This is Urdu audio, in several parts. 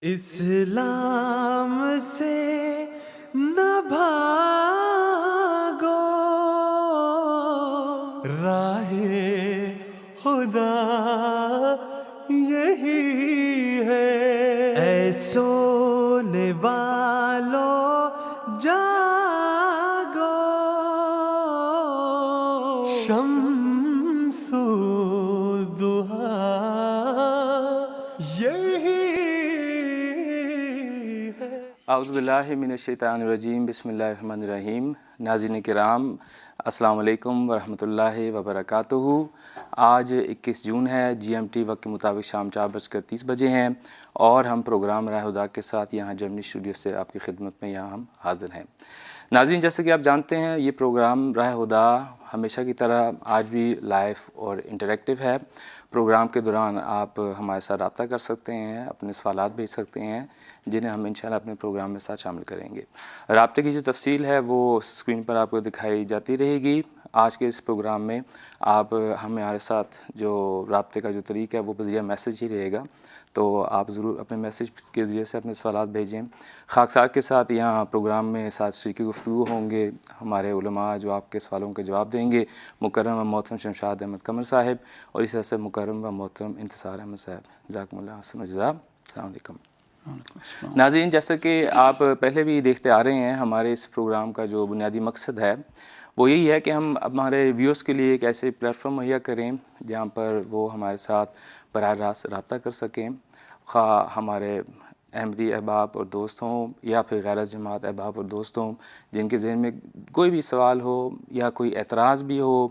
اسلام سے نہ بھاگو، راہ خدا یہی ہے۔ اے سونے والو جاگو، شمس الضحیٰ یہی ہے۔ اعوذ باللہ من الشیطان الرجیم، بسم اللہ الرحمن الرحیم۔ ناظرین کرام، السلام علیکم ورحمۃ اللہ وبرکاتہ۔ آج 21 جون ہے، GMT وقت کے مطابق شام 4:30 ہیں، اور ہم پروگرام راہ خدا کے ساتھ یہاں جرمنی اسٹوڈیو سے آپ کی خدمت میں یہاں ہم حاضر ہیں۔ ناظرین، جیسے کہ آپ جانتے ہیں، یہ پروگرام راہ خدا ہمیشہ کی طرح آج بھی لائیو اور انٹریکٹیو ہے۔ پروگرام کے دوران آپ ہمارے ساتھ رابطہ کر سکتے ہیں، اپنے سوالات بھیج سکتے ہیں، جنہیں ہم انشاءاللہ اپنے پروگرام میں ساتھ شامل کریں گے۔ رابطے کی جو تفصیل ہے وہ اسکرین پر آپ کو دکھائی جاتی رہے گی۔ آج کے اس پروگرام میں آپ ہمارے ساتھ جو رابطے کا جو طریقہ ہے وہ بذریعہ میسج ہی رہے گا، تو آپ ضرور اپنے میسج کے ذریعے سے اپنے سوالات بھیجیں۔ خاکسار کے ساتھ یہاں پروگرام میں ساتھ شریک گفتگو ہوں گے ہمارے علماء جو آپ کے سوالوں کے جواب دیں گے، مکرم و محترم شمشاد احمد قمر صاحب، اور اس طرح سے مکرم و محترم انتصار احمد صاحب۔ جزاکم اللہ حسن الجزا۔ السلام علیکم۔ ناظرین، جیسا کہ آپ پہلے بھی دیکھتے آ رہے ہیں، ہمارے اس پروگرام کا جو بنیادی مقصد ہے وہ یہی ہے کہ ہم ہمارے ویورز کے لیے ایک ایسے پلیٹ فارم مہیا کریں جہاں پر وہ ہمارے ساتھ براہ راست رابطہ کر سکیں، خواہ ہمارے احمدی احباب اور دوست ہوں یا پھر غیر جماعت احباب اور دوست ہوں، جن کے ذہن میں کوئی بھی سوال ہو یا کوئی اعتراض بھی ہو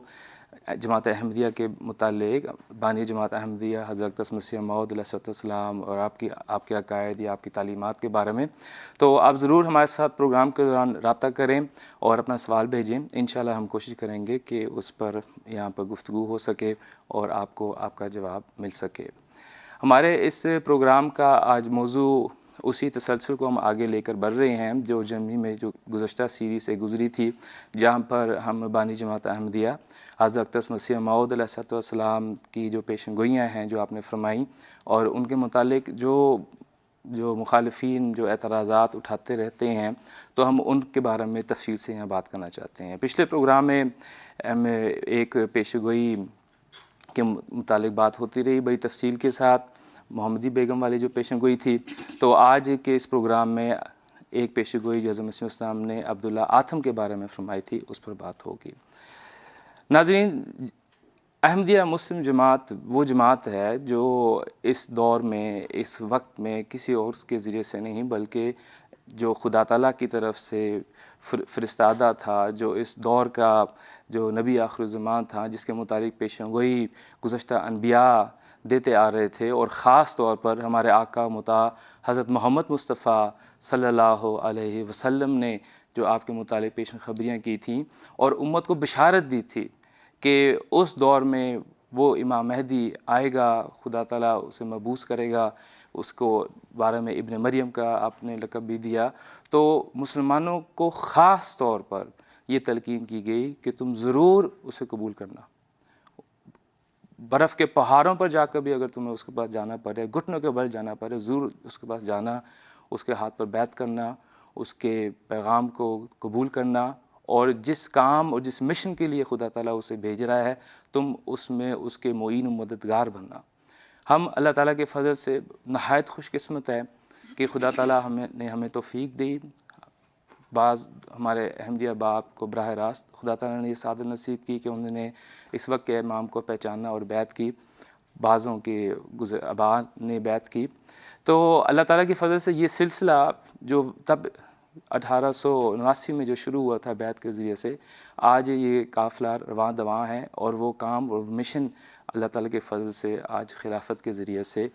جماعت احمدیہ کے متعلق، بانی جماعت احمدیہ حضرت مسیح موعود علیہ السلام اور آپ کے عقائد یا آپ کی تعلیمات کے بارے میں، تو آپ ضرور ہمارے ساتھ پروگرام کے دوران رابطہ کریں اور اپنا سوال بھیجیں۔ انشاءاللہ ہم کوشش کریں گے کہ اس پر یہاں پر گفتگو ہو سکے اور آپ کو آپ کا جواب مل سکے۔ ہمارے اس پروگرام کا آج موضوع اسی تسلسل کو ہم آگے لے کر بڑھ رہے ہیں جو جرمنی میں جو گزشتہ سیریز سے گزری تھی، جہاں پر ہم بانی جماعت احمدیہ حضرت مسیح موعود علیہ السلام کی جو پیشن گوئیاں ہیں جو آپ نے فرمائیں، اور ان کے متعلق جو مخالفین جو اعتراضات اٹھاتے رہتے ہیں، تو ہم ان کے بارے میں تفصیل سے یہاں بات کرنا چاہتے ہیں۔ پچھلے پروگرام میں ایک پیشن گوئی کے متعلق بات ہوتی رہی بڑی تفصیل کے ساتھ، محمدی بیگم والی جو پیشن گوئی تھی، تو آج کے اس پروگرام میں ایک پیشن گوئی جو حضرت مسیح السلام نے عبداللہ آتھم کے بارے میں فرمائی تھی، اس پر بات ہوگی۔ ناظرین، احمدیہ مسلم جماعت وہ جماعت ہے جو اس دور میں، اس وقت میں کسی اور کے ذریعے سے نہیں بلکہ جو خدا تعالیٰ کی طرف سے فرستادہ تھا، جو اس دور کا جو نبی آخر الزمان تھا، جس کے متعلق پیشن گوئی گزشتہ انبیاء دیتے آ رہے تھے، اور خاص طور پر ہمارے آقا مطاع حضرت محمد مصطفیٰ صلی اللہ علیہ وسلم نے جو آپ کے متعلق پیشن خبریاں کی تھیں اور امت کو بشارت دی تھی کہ اس دور میں وہ امام مہدی آئے گا، خدا تعالیٰ اسے مبعوث کرے گا، اس کو بارے میں ابن مریم کا آپ نے لقب بھی دیا، تو مسلمانوں کو خاص طور پر یہ تلقین کی گئی کہ تم ضرور اسے قبول کرنا۔ برف کے پہاڑوں پر جا کر بھی اگر تمہیں اس کے پاس جانا پڑے، گھٹنوں کے بل جانا پڑے، ضرور اس کے پاس جانا، اس کے ہاتھ پر بیعت کرنا، اس کے پیغام کو قبول کرنا، اور جس کام اور جس مشن کے لیے خدا تعالیٰ اسے بھیج رہا ہے تم اس میں اس کے معین و مددگار بننا۔ ہم اللہ تعالیٰ کے فضل سے نہایت خوش قسمت ہے کہ خدا تعالیٰ نے ہمیں توفیق دی۔ بعض ہمارے احمدیہ باپ کو براہ راست خدا تعالیٰ نے یہ سعادت نصیب کی کہ انہوں نے اس وقت کے امام کو پہچانا اور بیعت کی، بعضوں کے آباء نے بیعت کی، تو اللہ تعالیٰ کی فضل سے یہ سلسلہ جو تب 1879 میں جو شروع ہوا تھا بیعت کے ذریعے سے، آج یہ قافلہ رواں دواں ہے، اور وہ کام اور مشن اللہ تعالیٰ کے فضل سے آج خلافت کے ذریعے سے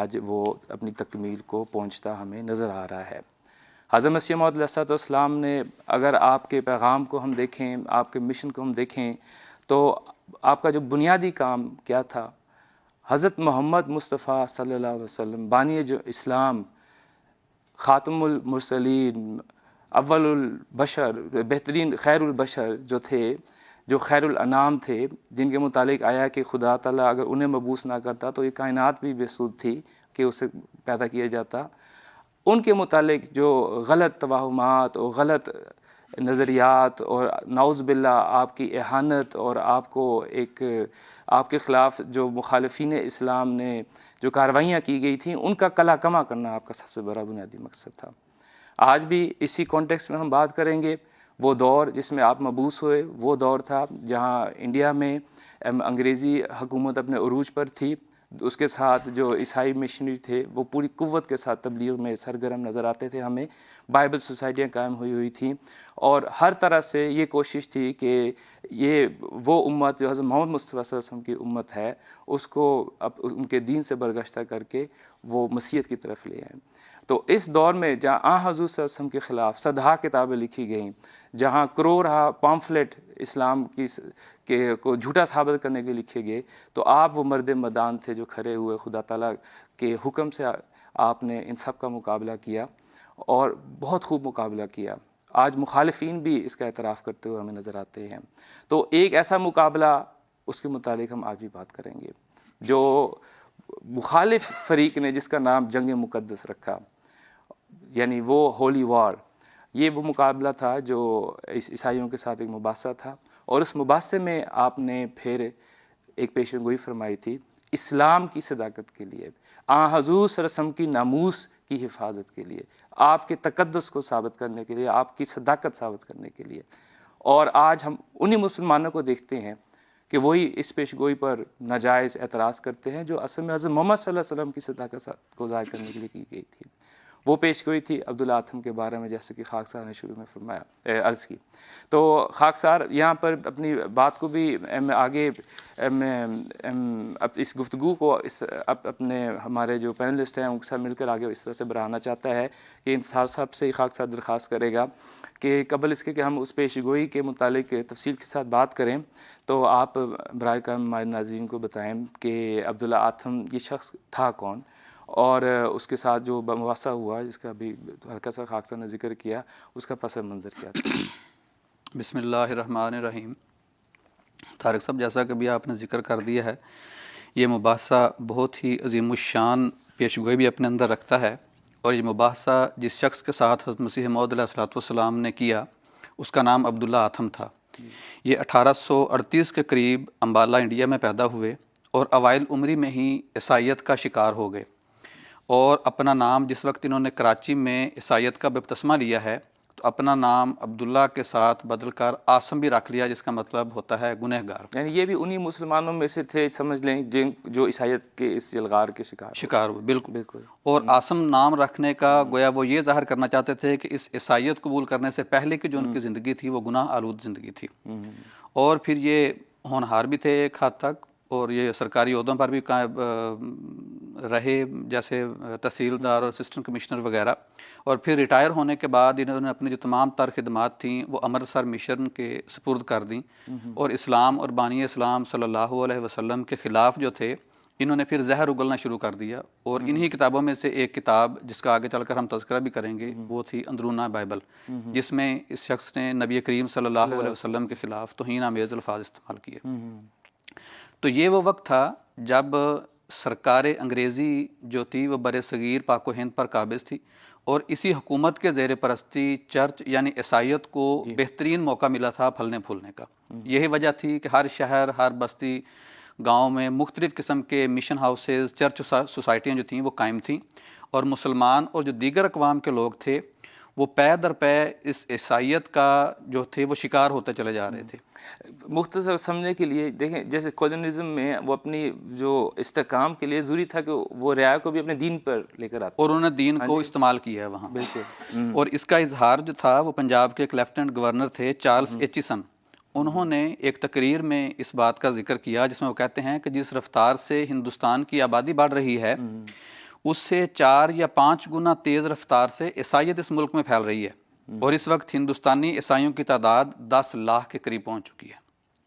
آج وہ اپنی تکمیل کو پہنچتا ہمیں نظر آ رہا ہے۔ حضرت مسیح موعود علیہ السلام نے، اگر آپ کے پیغام کو ہم دیکھیں، آپ کے مشن کو ہم دیکھیں، تو آپ کا جو بنیادی کام کیا تھا؟ حضرت محمد مصطفیٰ صلی اللہ علیہ وسلم، بانی جو اسلام، خاتم المرسلین، اول البشر، بہترین خیر البشر جو تھے، جو خیر الانام تھے، جن کے متعلق آیا کہ خدا تعالیٰ اگر انہیں مبعوث نہ کرتا تو یہ کائنات بھی بے سود تھی، کہ اسے پیدا کیا جاتا، ان کے متعلق جو غلط توہمات اور غلط نظریات اور نعوذ باللہ آپ کی اہانت اور آپ کو آپ کے خلاف جو مخالفین اسلام نے جو کارروائیاں کی گئی تھیں ان کا کلا کما کرنا آپ کا سب سے بڑا بنیادی مقصد تھا۔ آج بھی اسی کانٹیکسٹ میں ہم بات کریں گے۔ وہ دور جس میں آپ مبعوث ہوئے وہ دور تھا جہاں انڈیا میں انگریزی حکومت اپنے عروج پر تھی، اس کے ساتھ جو عیسائی مشنری تھے وہ پوری قوت کے ساتھ تبلیغ میں سرگرم نظر آتے تھے، ہمیں بائبل سوسائٹیاں قائم ہوئی تھیں، اور ہر طرح سے یہ کوشش تھی کہ یہ وہ امت جو حضرت محمد مصطفیٰ صلی اللہ علیہ وسلم کی امت ہے اس کو ان کے دین سے برگشتہ کر کے وہ مسیحیت کی طرف لے آئیں۔ تو اس دور میں جہاں حضور صلی اللہ علیہ وسلم کے خلاف صدہا کتابیں لکھی گئیں، جہاں کروڑہا پامفلٹ اسلام کو جھوٹا ثابت کرنے کے لکھے گئے، تو آپ وہ مرد میدان تھے جو کھڑے ہوئے خدا تعالیٰ کے حکم سے آپ نے ان سب کا مقابلہ کیا اور بہت خوب مقابلہ کیا۔ آج مخالفین بھی اس کا اعتراف کرتے ہوئے ہمیں نظر آتے ہیں۔ تو ایک ایسا مقابلہ اس کے متعلق ہم آج بھی بات کریں گے جو مخالف فریق نے جس کا نام جنگ مقدس رکھا، یعنی وہ ہولی وار۔ یہ وہ مقابلہ تھا جو عیسائیوں کے ساتھ ایک مباحثہ تھا، اور اس مباحثے میں آپ نے پھر ایک پیشن گوئی فرمائی تھی اسلام کی صداقت کے لیے، حضور صلی اللہ علیہ وسلم کی ناموس کی حفاظت کے لیے، آپ کے تقدس کو ثابت کرنے کے لیے، آپ کی صداقت ثابت کرنے کے لیے۔ اور آج ہم انہی مسلمانوں کو دیکھتے ہیں کہ وہی اس پیش گوئی پر ناجائز اعتراض کرتے ہیں جو اصل میں حضرت محمد صلی اللہ علیہ وسلم کی صداقت کو ظاہر کرنے کے لیے کی گئی تھی۔ وہ پیش گوئی تھی عبداللہ اتھم کے بارے میں، جیسے کہ خاکسار نے شروع میں عرض کی۔ تو خاکسار یہاں پر اپنی بات کو بھی آگے اس گفتگو کو اپنے ہمارے جو پینلسٹ ہیں ان کے ساتھ مل کر آگے اس طرح سے بڑھانا چاہتا ہے کہ انتصار صاحب سے خاکسار درخواست کرے گا کہ قبل اس کے کہ ہم اس پیش گوئی کے متعلق تفصیل کے ساتھ بات کریں، تو آپ برائے کرم ہمارے ناظرین کو بتائیں کہ عبداللہ اتھم یہ شخص تھا کون، اور اس کے ساتھ جو مباحثہ ہوا جس کا بھی ہلکا سا خاکسار نے ذکر کیا، اس کا پس منظر کیا تھا۔ بسم اللہ الرحمن الرحیم۔ طارق صاحب، جیسا کہ بھی آپ نے ذکر کر دیا ہے، یہ مباحثہ بہت ہی عظیم الشان پیش گوئی بھی اپنے اندر رکھتا ہے، اور یہ مباحثہ جس شخص کے ساتھ حضرت مسیح موعود علیہ الصلوۃ والسلام نے کیا اس کا نام عبداللہ اتھم تھا۔ یہ 1838 کے قریب امبالہ انڈیا میں پیدا ہوئے اور اوائل عمری میں ہی عیسائیت کا شکار ہو گئے، اور اپنا نام جس وقت انہوں نے کراچی میں عیسائیت کا بپتسمہ لیا ہے تو اپنا نام عبداللہ کے ساتھ بدل کر عاصم بھی رکھ لیا، جس کا مطلب ہوتا ہے گنہگار۔ یعنی یہ بھی انہی مسلمانوں میں سے تھے سمجھ لیں جو عیسائیت کے اس جلغار کے شکار ہوئے۔ بالکل۔ اور عاصم نام رکھنے کا گویا وہ یہ ظاہر کرنا چاہتے تھے کہ اس عیسائیت قبول کرنے سے پہلے کی جو ان کی زندگی تھی وہ گناہ آلود زندگی تھی، اور پھر یہ ہونہار بھی تھے ایک حد تک، اور یہ سرکاری عہدوں پر بھی رہے، جیسے تحصیلدار اور اسسٹنٹ کمشنر وغیرہ، اور پھر ریٹائر ہونے کے بعد انہوں نے اپنی جو تمام تر خدمات تھیں وہ امرتسر مشن کے سپرد کر دیں، اور اسلام اور بانی اسلام صلی اللہ علیہ وسلم کے خلاف جو تھے انہوں نے پھر زہر اگلنا شروع کر دیا، اور انہی کتابوں میں سے ایک کتاب جس کا آگے چل کر ہم تذکرہ بھی کریں گے وہ تھی اندرونہ بائبل، جس میں اس شخص نے نبی کریم صلی اللہ علیہ وسلم کے خلاف توہین آمیز الفاظ استعمال کیے۔ تو یہ وہ وقت تھا جب سرکار انگریزی جو تھی وہ بر صغیر پاک و ہند پر قابض تھی، اور اسی حکومت کے زیر پرستی چرچ یعنی عیسائیت کو بہترین موقع ملا تھا پھلنے پھولنے کا۔ یہی وجہ تھی کہ ہر شہر، ہر بستی، گاؤں میں مختلف قسم کے مشن ہاؤسز، چرچ سوسائٹیاں جو تھیں وہ قائم تھیں، اور مسلمان اور جو دیگر اقوام کے لوگ تھے وہ پے در پے اس عیسائیت کا جو تھے وہ شکار ہوتے چلے جا رہے تھے۔ مختصر سمجھنے کے لیے دیکھیں، جیسے کولونیزم میں وہ اپنی جو استحکام کے لیے ضروری تھا کہ وہ رعایا کو بھی اپنے دین پر لے کر آتے، اور انہوں نے دین کو استعمال کیا ہے وہاں۔ بالکل۔ اور اس کا اظہار جو تھا وہ پنجاب کے ایک لیفٹیننٹ گورنر تھے چارلس ایچیسن، انہوں نے ایک تقریر میں اس بات کا ذکر کیا جس میں وہ کہتے ہیں کہ جس رفتار سے ہندوستان کی آبادی بڑھ رہی ہے اس سے 4 یا 5 گنا تیز رفتار سے عیسائیت اس ملک میں پھیل رہی ہے، اور اس وقت ہندوستانی عیسائیوں کی تعداد 10 لاکھ کے قریب پہنچ چکی ہے۔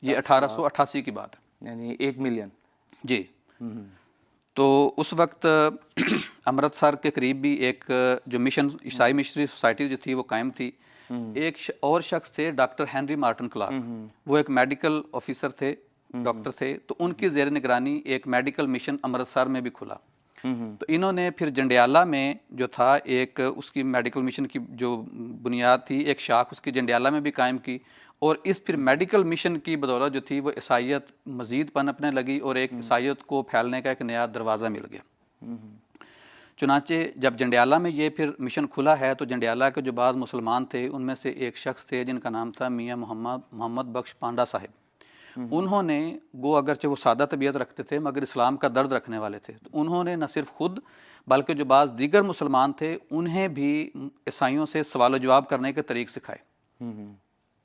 یہ 1888 کی بات ہے، یعنی 1 ملین۔ جی۔ تو اس وقت امرتسر کے قریب بھی ایک جو مشن عیسائی مشنری سوسائٹی جو تھی وہ قائم تھی۔ ایک اور شخص تھے ڈاکٹر ہنری مارٹن کلارک، وہ ایک میڈیکل آفیسر تھے، ڈاکٹر تھے، تو ان کی زیر نگرانی ایک میڈیکل مشن امرتسر میں بھی کھلا۔ تو انہوں نے پھر جنڈیالہ میں جو تھا ایک اس کی میڈیکل مشن کی جو بنیاد تھی، ایک شاخ اس کی جنڈیالہ میں بھی قائم کی، اور اس پھر میڈیکل مشن کی بدولت جو تھی وہ عیسائیت مزید پنپنے لگی اور ایک عیسائیت کو پھیلنے کا ایک نیا دروازہ مل گیا۔ چنانچہ جب جنڈیالہ میں یہ پھر مشن کھلا ہے تو جنڈیالہ کے جو بعض مسلمان تھے ان میں سے ایک شخص تھے جن کا نام تھا میاں محمد بخش پانڈا صاحب۔ انہوں نے گو اگرچہ وہ سادہ طبیعت رکھتے تھے مگر اسلام کا درد رکھنے والے تھے، تو انہوں نے نہ صرف خود بلکہ جو بعض دیگر مسلمان تھے انہیں بھی عیسائیوں سے سوال و جواب کرنے کے طریق سکھائے۔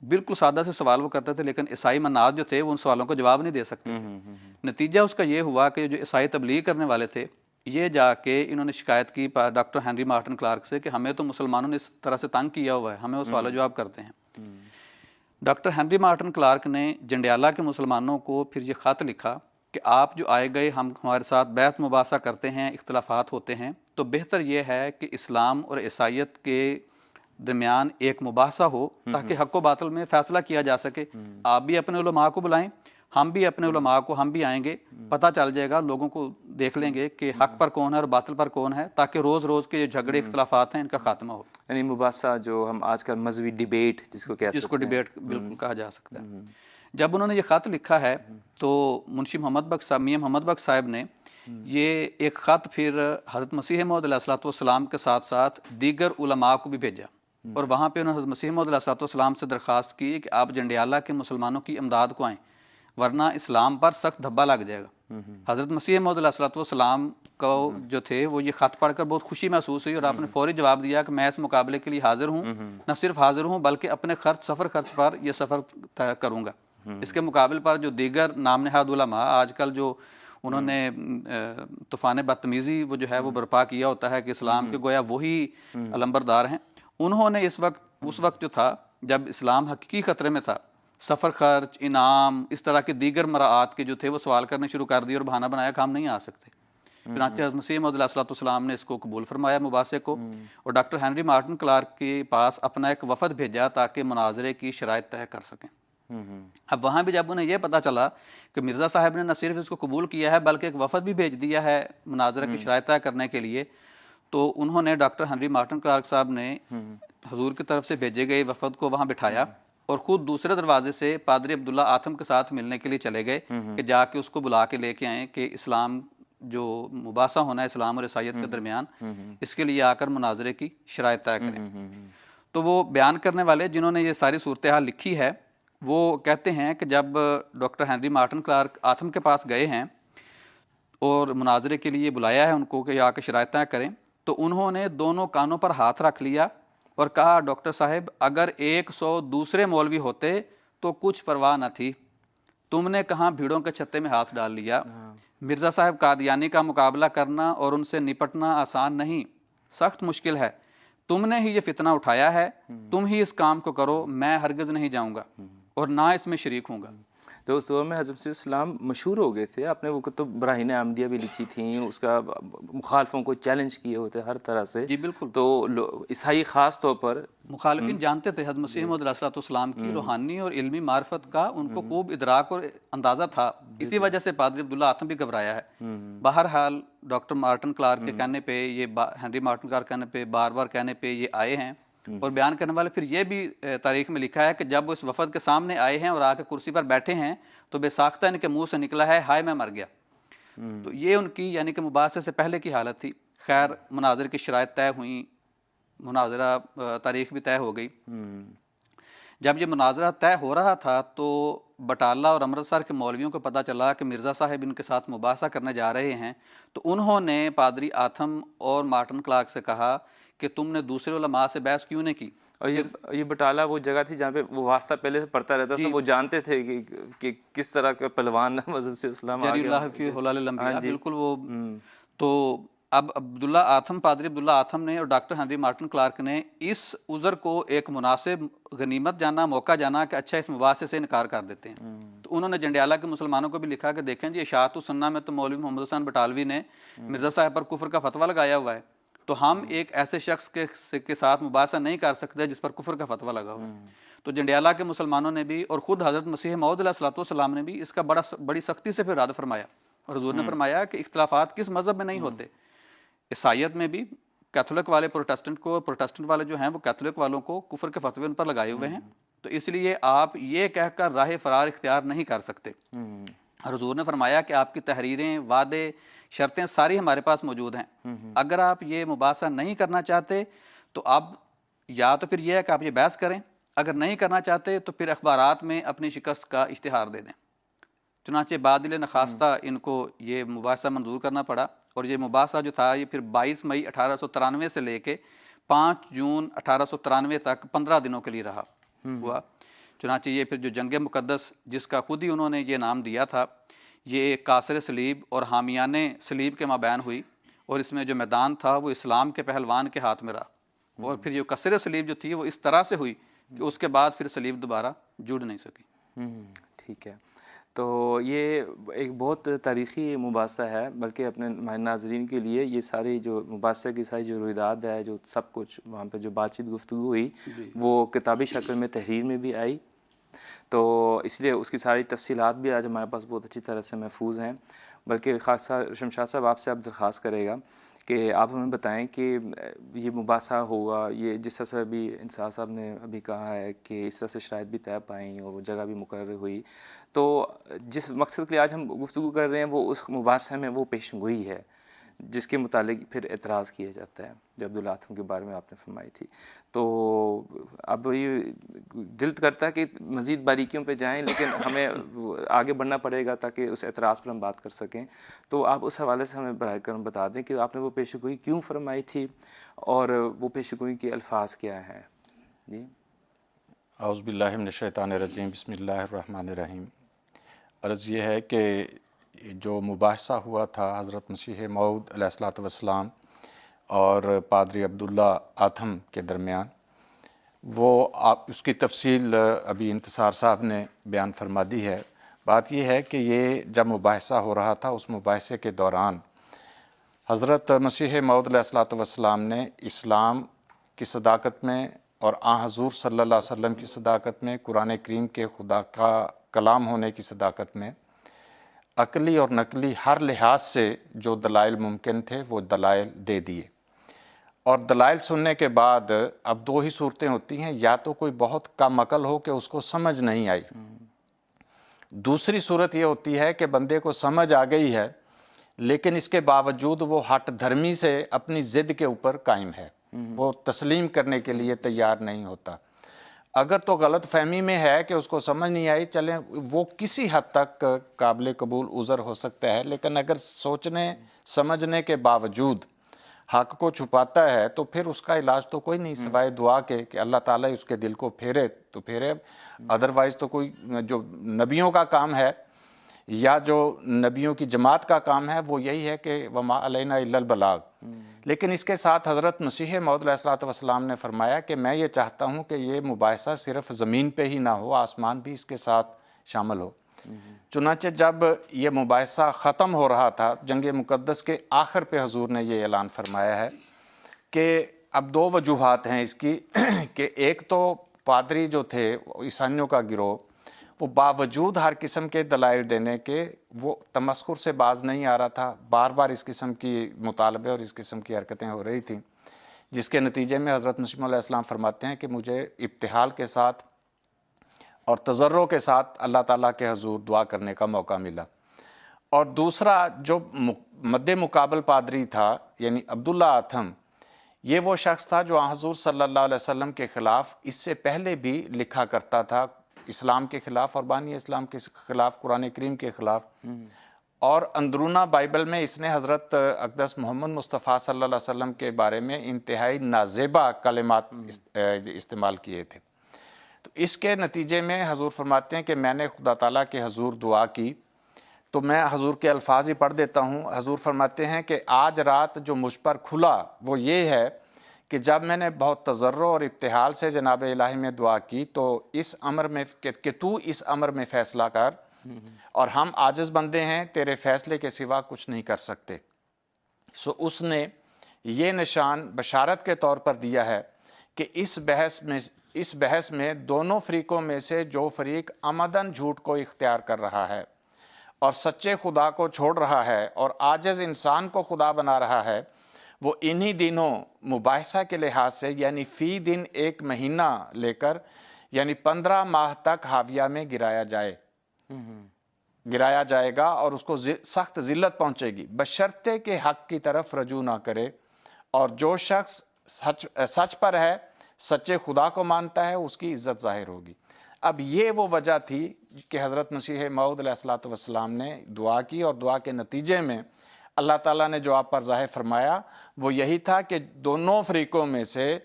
بالکل سادہ سے سوال وہ کرتے تھے لیکن عیسائی مناظر جو تھے وہ ان سوالوں کا جواب نہیں دے سکتے تھے۔ نتیجہ اس کا یہ ہوا کہ جو عیسائی تبلیغ کرنے والے تھے یہ جا کے انہوں نے شکایت کی ڈاکٹر ہنری مارٹن کلارک سے کہ ہمیں تو مسلمانوں نے اس طرح سے تنگ کیا ہوا ہے، ہمیں وہ سوال و جواب کرتے ہیں۔ ڈاکٹر ہنری مارٹن کلارک نے جنڈیالہ کے مسلمانوں کو پھر یہ خط لکھا کہ آپ جو آئے گئے ہمارے ساتھ بحث مباحثہ کرتے ہیں، اختلافات ہوتے ہیں، تو بہتر یہ ہے کہ اسلام اور عیسائیت کے درمیان ایک مباحثہ ہو تاکہ حق و باطل میں فیصلہ کیا جا سکے۔ آپ بھی اپنے علماء کو بلائیں، ہم بھی اپنے علماء کو، ہم بھی آئیں گے، پتہ چل جائے گا، لوگوں کو دیکھ لیں گے کہ حق پر کون ہے اور باطل پر کون ہے، تاکہ روز روز کے یہ جھگڑے اختلافات ہیں ان کا خاتمہ ہو۔ یعنی مباحثہ جو ہم آج کل مذہبی ڈیبیٹ جس کو جس کو ڈیبیٹ بالکل کہا جا سکتا ہے۔ جب انہوں نے یہ خط لکھا ہے تو منشی میاں محمد بخش صاحب نے یہ ایک خط پھر حضرت مسیح موعود علیہ الصلوۃ والسلام کے ساتھ ساتھ دیگر علماء کو بھی بھیجا، اور وہاں پہ انہوں نے حضرت مسیح موعود علیہ الصلوۃ والسلام سے درخواست کی کہ آپ جنڈیالہ کے مسلمانوں کی امداد کو آئیں ورنہ اسلام پر سخت دھبا لگ جائے گا۔ حضرت مسیح موعود علیہ الصلوۃ والسلام کو جو تھے وہ یہ خط پڑھ کر بہت خوشی محسوس ہوئی اور آپ نے فوری جواب دیا کہ میں اس مقابلے کے لیے حاضر ہوں، نہ صرف حاضر ہوں بلکہ اپنے سفر خرچ پر یہ سفر طے کروں گا۔ اس کے مقابل پر جو دیگر نام نہاد علماء آج کل جو انہوں نے طوفان بدتمیزی وہ جو ہے وہ برپا کیا ہوتا ہے کہ اسلام کے گویا وہی علمبردار ہیں، انہوں نے اس وقت جو تھا جب اسلام حقیقی خطرے میں تھا، سفر خرچ، انعام، اس طرح کے دیگر مراعات کے جو تھے وہ سوال کرنے شروع کر دیے اور بہانہ بنایا کہ ہم نہیں آ سکتے۔ چنانچہ حضرت مسیح موعود علیہ الصلوۃ والسلام نے اس کو قبول فرمایا مباحثے کو، اور ڈاکٹر ہنری مارٹن کلارک کے پاس اپنا ایک وفد بھیجا تاکہ مناظرے کی شرائط طے کر سکیں۔ اب وہاں بھی جب انہیں یہ پتہ چلا کہ مرزا صاحب نے نہ صرف اس کو قبول کیا ہے بلکہ ایک وفد بھی بھیج دیا ہے مناظرے کی شرائط طے کرنے کے لیے، تو انہوں نے ڈاکٹر ہنری مارٹن کلارک صاحب نے حضور کی طرف سے بھیجے گئے وفد کو وہاں بٹھایا اور خود دوسرے دروازے سے پادری عبداللہ آتم کے ساتھ ملنے کے لیے چلے گئے کہ جا کے اس کو بلا کے لے کے آئیں کہ اسلام جو مباحثہ ہونا ہے اسلام اور عیسائیت کے درمیان، اس کے لیے آ کر مناظرے کی شرائط طے کریں۔ تو وہ بیان کرنے والے جنہوں نے یہ ساری صورتحال لکھی ہے وہ کہتے ہیں کہ جب ڈاکٹر ہنری مارٹن کلارک آتم کے پاس گئے ہیں اور مناظرے کے لیے بلایا ہے ان کو کہ آ کے شرائط طے کریں، تو انہوں نے دونوں کانوں پر ہاتھ رکھ لیا اور کہا ڈاکٹر صاحب اگر 100 دوسرے مولوی ہوتے تو کچھ پرواہ نہ تھی، تم نے کہاں بھیڑوں کے چھتے میں ہاتھ ڈال لیا۔ مرزا صاحب قادیانی کا مقابلہ کرنا اور ان سے نپٹنا آسان نہیں، سخت مشکل ہے، تم نے ہی یہ فتنہ اٹھایا ہے، تم ہی اس کام کو کرو، میں ہرگز نہیں جاؤں گا اور نہ اس میں شریک ہوں گا۔ تو اس دور میں حضرت مسیح السلام مشہور ہو گئے تھے، آپ نے وہ کتب براہین احمدیہ بھی لکھی تھیں، اس کا مخالفوں کو چیلنج کیے ہوتے ہر طرح سے۔ جی بالکل، تو عیسائی خاص طور پر مخالفین جانتے تھے حضرت مسیح موعود علیہ الصلوۃ والسلام کی روحانی اور علمی معرفت کا ان کو خوب ادراک اور اندازہ تھا، اسی وجہ سے پادری عبداللہ آتم بھی گھبرایا ہے۔ بہرحال ڈاکٹر مارٹن کلارک کے کہنے پہ، یہ ہنری مارٹن کلارک کہنے پہ، بار بار کہنے پہ یہ آئے ہیں، اور بیان کرنے والے پھر یہ بھی تاریخ میں لکھا ہے کہ جب وہ اس وفد کے سامنے آئے ہیں اور آ کے کرسی پر بیٹھے ہیں تو بے ساختہ ان کے منہ سے نکلا ہے ہائے میں مر گیا۔ تو یہ ان کی یعنی کہ مباحثے سے پہلے کی حالت تھی۔ خیر مناظر کی شرائط طے ہوئیں، مناظرہ تاریخ بھی طے ہو گئی۔ جب یہ مناظرہ طے ہو رہا تھا تو بٹالہ اور امرتسر کے مولویوں کو پتہ چلا کہ مرزا صاحب ان کے ساتھ مباحثہ کرنے جا رہے ہیں، تو انہوں نے پادری آتم اور مارٹن کلارک سے کہا کہ تم نے دوسرے علماء سے بحث کیوں نہیں کی۔ اور یہ بٹالہ وہ جگہ تھی جہاں پہ وہ واسطہ پہلے سے پڑھتا رہتا تھا، وہ جانتے تھے کہ کس طرح کا پہلوان مذہب سے اسلام آ جری گیا۔ اللہ فی حلال الانبیاء، بالکل وہ۔ تو اب عبداللہ آتم، پادری عبداللہ آتم نے اور ڈاکٹر ہنری مارٹن کلارک نے اس عذر کو ایک مناسب غنیمت جانا، موقع جانا کہ اچھا اس مباحثے سے انکار کر دیتے ہیں۔ تو انہوں نے جنڈیالہ کے مسلمانوں کو بھی لکھا کہ دیکھیں جی اشاعت السنہ میں تو مولوی محمد حسین بٹالوی نے مرزا صاحب پر کفر کا فتویٰ لگایا ہوا ہے، تو ہم ایک ایسے شخص کے ساتھ مباحثہ نہیں کر سکتے جس پر کفر کا فتویٰ لگا ہوا ہے۔ تو جنڈیالہ کے مسلمانوں نے بھی اور خود حضرت مسیح موعود علیہ الصلوۃ والسلام نے بھی اس کا بڑی سختی سے پھر رد فرمایا، اور حضور نے فرمایا کہ اختلافات کس مذہب میں نہیں ہوتے، عیسائیت میں بھی کیتھولک والے پروٹیسٹنٹ کو، پروٹیسٹنٹ والے جو ہیں وہ کیتھولک والوں کو کفر کے فتوے ان پر لگائے ہوئے ہیں، تو اس لیے آپ یہ کہہ کر راہ فرار اختیار نہیں کر سکتے۔ حضور نے فرمایا کہ آپ کی تحریریں، وعدے، شرطیں ساری ہمارے پاس موجود ہیں، اگر آپ یہ مباحثہ نہیں کرنا چاہتے تو اب یا تو پھر یہ ہے کہ آپ یہ بحث کریں، اگر نہیں کرنا چاہتے تو پھر اخبارات میں اپنی شکست کا اشتہار دے دیں۔ چنانچہ بادل نخواستہ ان کو یہ مباحثہ منظور کرنا پڑا، اور یہ مباحثہ جو تھا یہ پھر 22 مئی 1893 سے لے کے 5 جون 1893 تک 15 دنوں کے لیے رہا ہوا۔ چنانچہ یہ پھر جو جنگ مقدس، جس کا خود ہی انہوں نے یہ نام دیا تھا، یہ کاسر صلیب اور حامیان صلیب کے مابین ہوئی، اور اس میں جو میدان تھا وہ اسلام کے پہلوان کے ہاتھ میں رہا، اور پھر یہ کسر صلیب جو تھی وہ اس طرح سے ہوئی کہ اس کے بعد پھر صلیب دوبارہ جڑ نہیں سکی۔ ٹھیک ہے، تو یہ ایک بہت تاریخی مباحثہ ہے، بلکہ اپنے ناظرین کے لیے یہ ساری جو مباحثہ کی ساری جو رویداد ہے، جو سب کچھ وہاں پہ جو بات چیت گفتگو ہوئی وہ کتابی شکل میں تحریر میں بھی آئی، تو اس لیے اس کی ساری تفصیلات بھی آج ہمارے پاس بہت اچھی طرح سے محفوظ ہیں۔ بلکہ خاص شمشاد صاحب آپ سے اب درخواست کرے گا کہ آپ ہمیں بتائیں کہ یہ مباحثہ ہوگا، یہ جس طرح سے ابھی انصار صاحب نے ابھی کہا ہے کہ اس طرح سے شرائط بھی طے پائیں اور وہ جگہ بھی مقرر ہوئی، تو جس مقصد کے لیے آج ہم گفتگو کر رہے ہیں وہ اس مباحثہ میں وہ پیشن گوئی ہے جس کے متعلق پھر اعتراض کیا جاتا ہے، جو عبداللہ آتھم کے بارے میں آپ نے فرمائی تھی۔ تو اب یہ دل کرتا ہے کہ مزید باریکیوں پہ جائیں، لیکن ہمیں آگے بڑھنا پڑے گا تاکہ اس اعتراض پر ہم بات کر سکیں، تو آپ اس حوالے سے ہمیں براہ کرم بتا دیں کہ آپ نے وہ پیشن گوئی کیوں فرمائی تھی اور وہ پیشن گوئی کے الفاظ کیا ہیں۔ جی اعوذ باللہ من الشیطان الرجیم، بسم اللہ الرحمن الرحیم۔ عرض یہ ہے کہ جو مباحثہ ہوا تھا حضرت مسیح موعود علیہ الصلوۃ والسلام اور پادری عبداللہ آتھم کے درمیان، وہ آپ اس کی تفصیل ابھی انتصار صاحب نے بیان فرما دی ہے۔ بات یہ ہے کہ یہ جب مباحثہ ہو رہا تھا، اس مباحثے کے دوران حضرت مسیح موعود علیہ الصلوۃ والسلام نے اسلام کی صداقت میں اور حضور صلی اللہ علیہ وسلم کی صداقت میں، قرآن کریم کے خدا کا کلام ہونے کی صداقت میں، عقلی اور نقلی ہر لحاظ سے جو دلائل ممکن تھے وہ دلائل دے دیے۔ اور دلائل سننے کے بعد اب دو ہی صورتیں ہوتی ہیں، یا تو کوئی بہت کم عقل ہو کہ اس کو سمجھ نہیں آئی، دوسری صورت یہ ہوتی ہے کہ بندے کو سمجھ آ گئی ہے لیکن اس کے باوجود وہ ہٹ دھرمی سے اپنی ضد کے اوپر قائم ہے، وہ تسلیم کرنے کے لیے تیار نہیں ہوتا۔ اگر تو غلط فہمی میں ہے کہ اس کو سمجھ نہیں آئی، چلیں وہ کسی حد تک قابل قبول عذر ہو سکتا ہے، لیکن اگر سوچنے سمجھنے کے باوجود حق کو چھپاتا ہے تو پھر اس کا علاج تو کوئی نہیں سوائے دعا کے کہ اللہ تعالیٰ اس کے دل کو پھیرے تو پھیرے، ادروائز تو کوئی جو نبیوں کا کام ہے یا جو نبیوں کی جماعت کا کام ہے وہ یہی ہے کہ وما علینا الا البلاغ۔ لیکن اس کے ساتھ حضرت مسیح موعود علیہ الصلوۃ والسلام نے فرمایا کہ میں یہ چاہتا ہوں کہ یہ مباحثہ صرف زمین پہ ہی نہ ہو، آسمان بھی اس کے ساتھ شامل ہو۔ چنانچہ جب یہ مباحثہ ختم ہو رہا تھا، جنگ مقدس کے آخر پہ حضور نے یہ اعلان فرمایا ہے کہ اب دو وجوہات ہیں اس کی کہ ایک تو پادری جو تھے عیسائیوں کا گروہ، وہ باوجود ہر قسم کے دلائل دینے کے وہ تمسخر سے باز نہیں آ رہا تھا، بار بار اس قسم کی مطالبے اور اس قسم کی حرکتیں ہو رہی تھیں، جس کے نتیجے میں حضرت مسیح علیہ السلام فرماتے ہیں کہ مجھے ابتحال کے ساتھ اور تضرع کے ساتھ اللہ تعالیٰ کے حضور دعا کرنے کا موقع ملا۔ اور دوسرا جو مد مقابل پادری تھا یعنی عبداللہ آتھم، یہ وہ شخص تھا جو حضور صلی اللہ علیہ وسلم کے خلاف اس سے پہلے بھی لکھا کرتا تھا، اسلام کے خلاف اور بانی اسلام کے خلاف، قرآن کریم کے خلاف، اور اندرونہ بائبل میں اس نے حضرت اقدس محمد مصطفیٰ صلی اللہ علیہ وسلم کے بارے میں انتہائی نازیبا کلمات استعمال کیے تھے۔ تو اس کے نتیجے میں حضور فرماتے ہیں کہ میں نے خدا تعالیٰ کے حضور دعا کی، تو میں حضور کے الفاظ ہی پڑھ دیتا ہوں۔ حضور فرماتے ہیں کہ آج رات جو مجھ پر کھلا وہ یہ ہے کہ جب میں نے بہت تضرع اور ابتحال سے جناب الہی میں دعا کی تو اس امر میں کہ تو اس امر میں فیصلہ کر، اور ہم عاجز بندے ہیں، تیرے فیصلے کے سوا کچھ نہیں کر سکتے۔ سو اس نے یہ نشان بشارت کے طور پر دیا ہے کہ اس بحث میں دونوں فریقوں میں سے جو فریق عمدن جھوٹ کو اختیار کر رہا ہے اور سچے خدا کو چھوڑ رہا ہے اور عاجز انسان کو خدا بنا رہا ہے، وہ انہی دنوں مباحثہ کے لحاظ سے یعنی فی دن 1 مہینہ لے کر یعنی 15 ماہ تک حاویہ میں گرایا جائے گا اور اس کو سخت ذلت پہنچے گی، بشرطے کہ حق کی طرف رجوع نہ کرے، اور جو شخص سچ پر ہے، سچے خدا کو مانتا ہے، اس کی عزت ظاہر ہوگی۔ اب یہ وہ وجہ تھی کہ حضرت مسیح موعود علیہ الصلوۃ والسلام نے دعا کی، اور دعا کے نتیجے میں اللہ تعالیٰ نے جو آپ پر ظاہر فرمایا وہ یہی تھا کہ دونوں فریقوں میں سے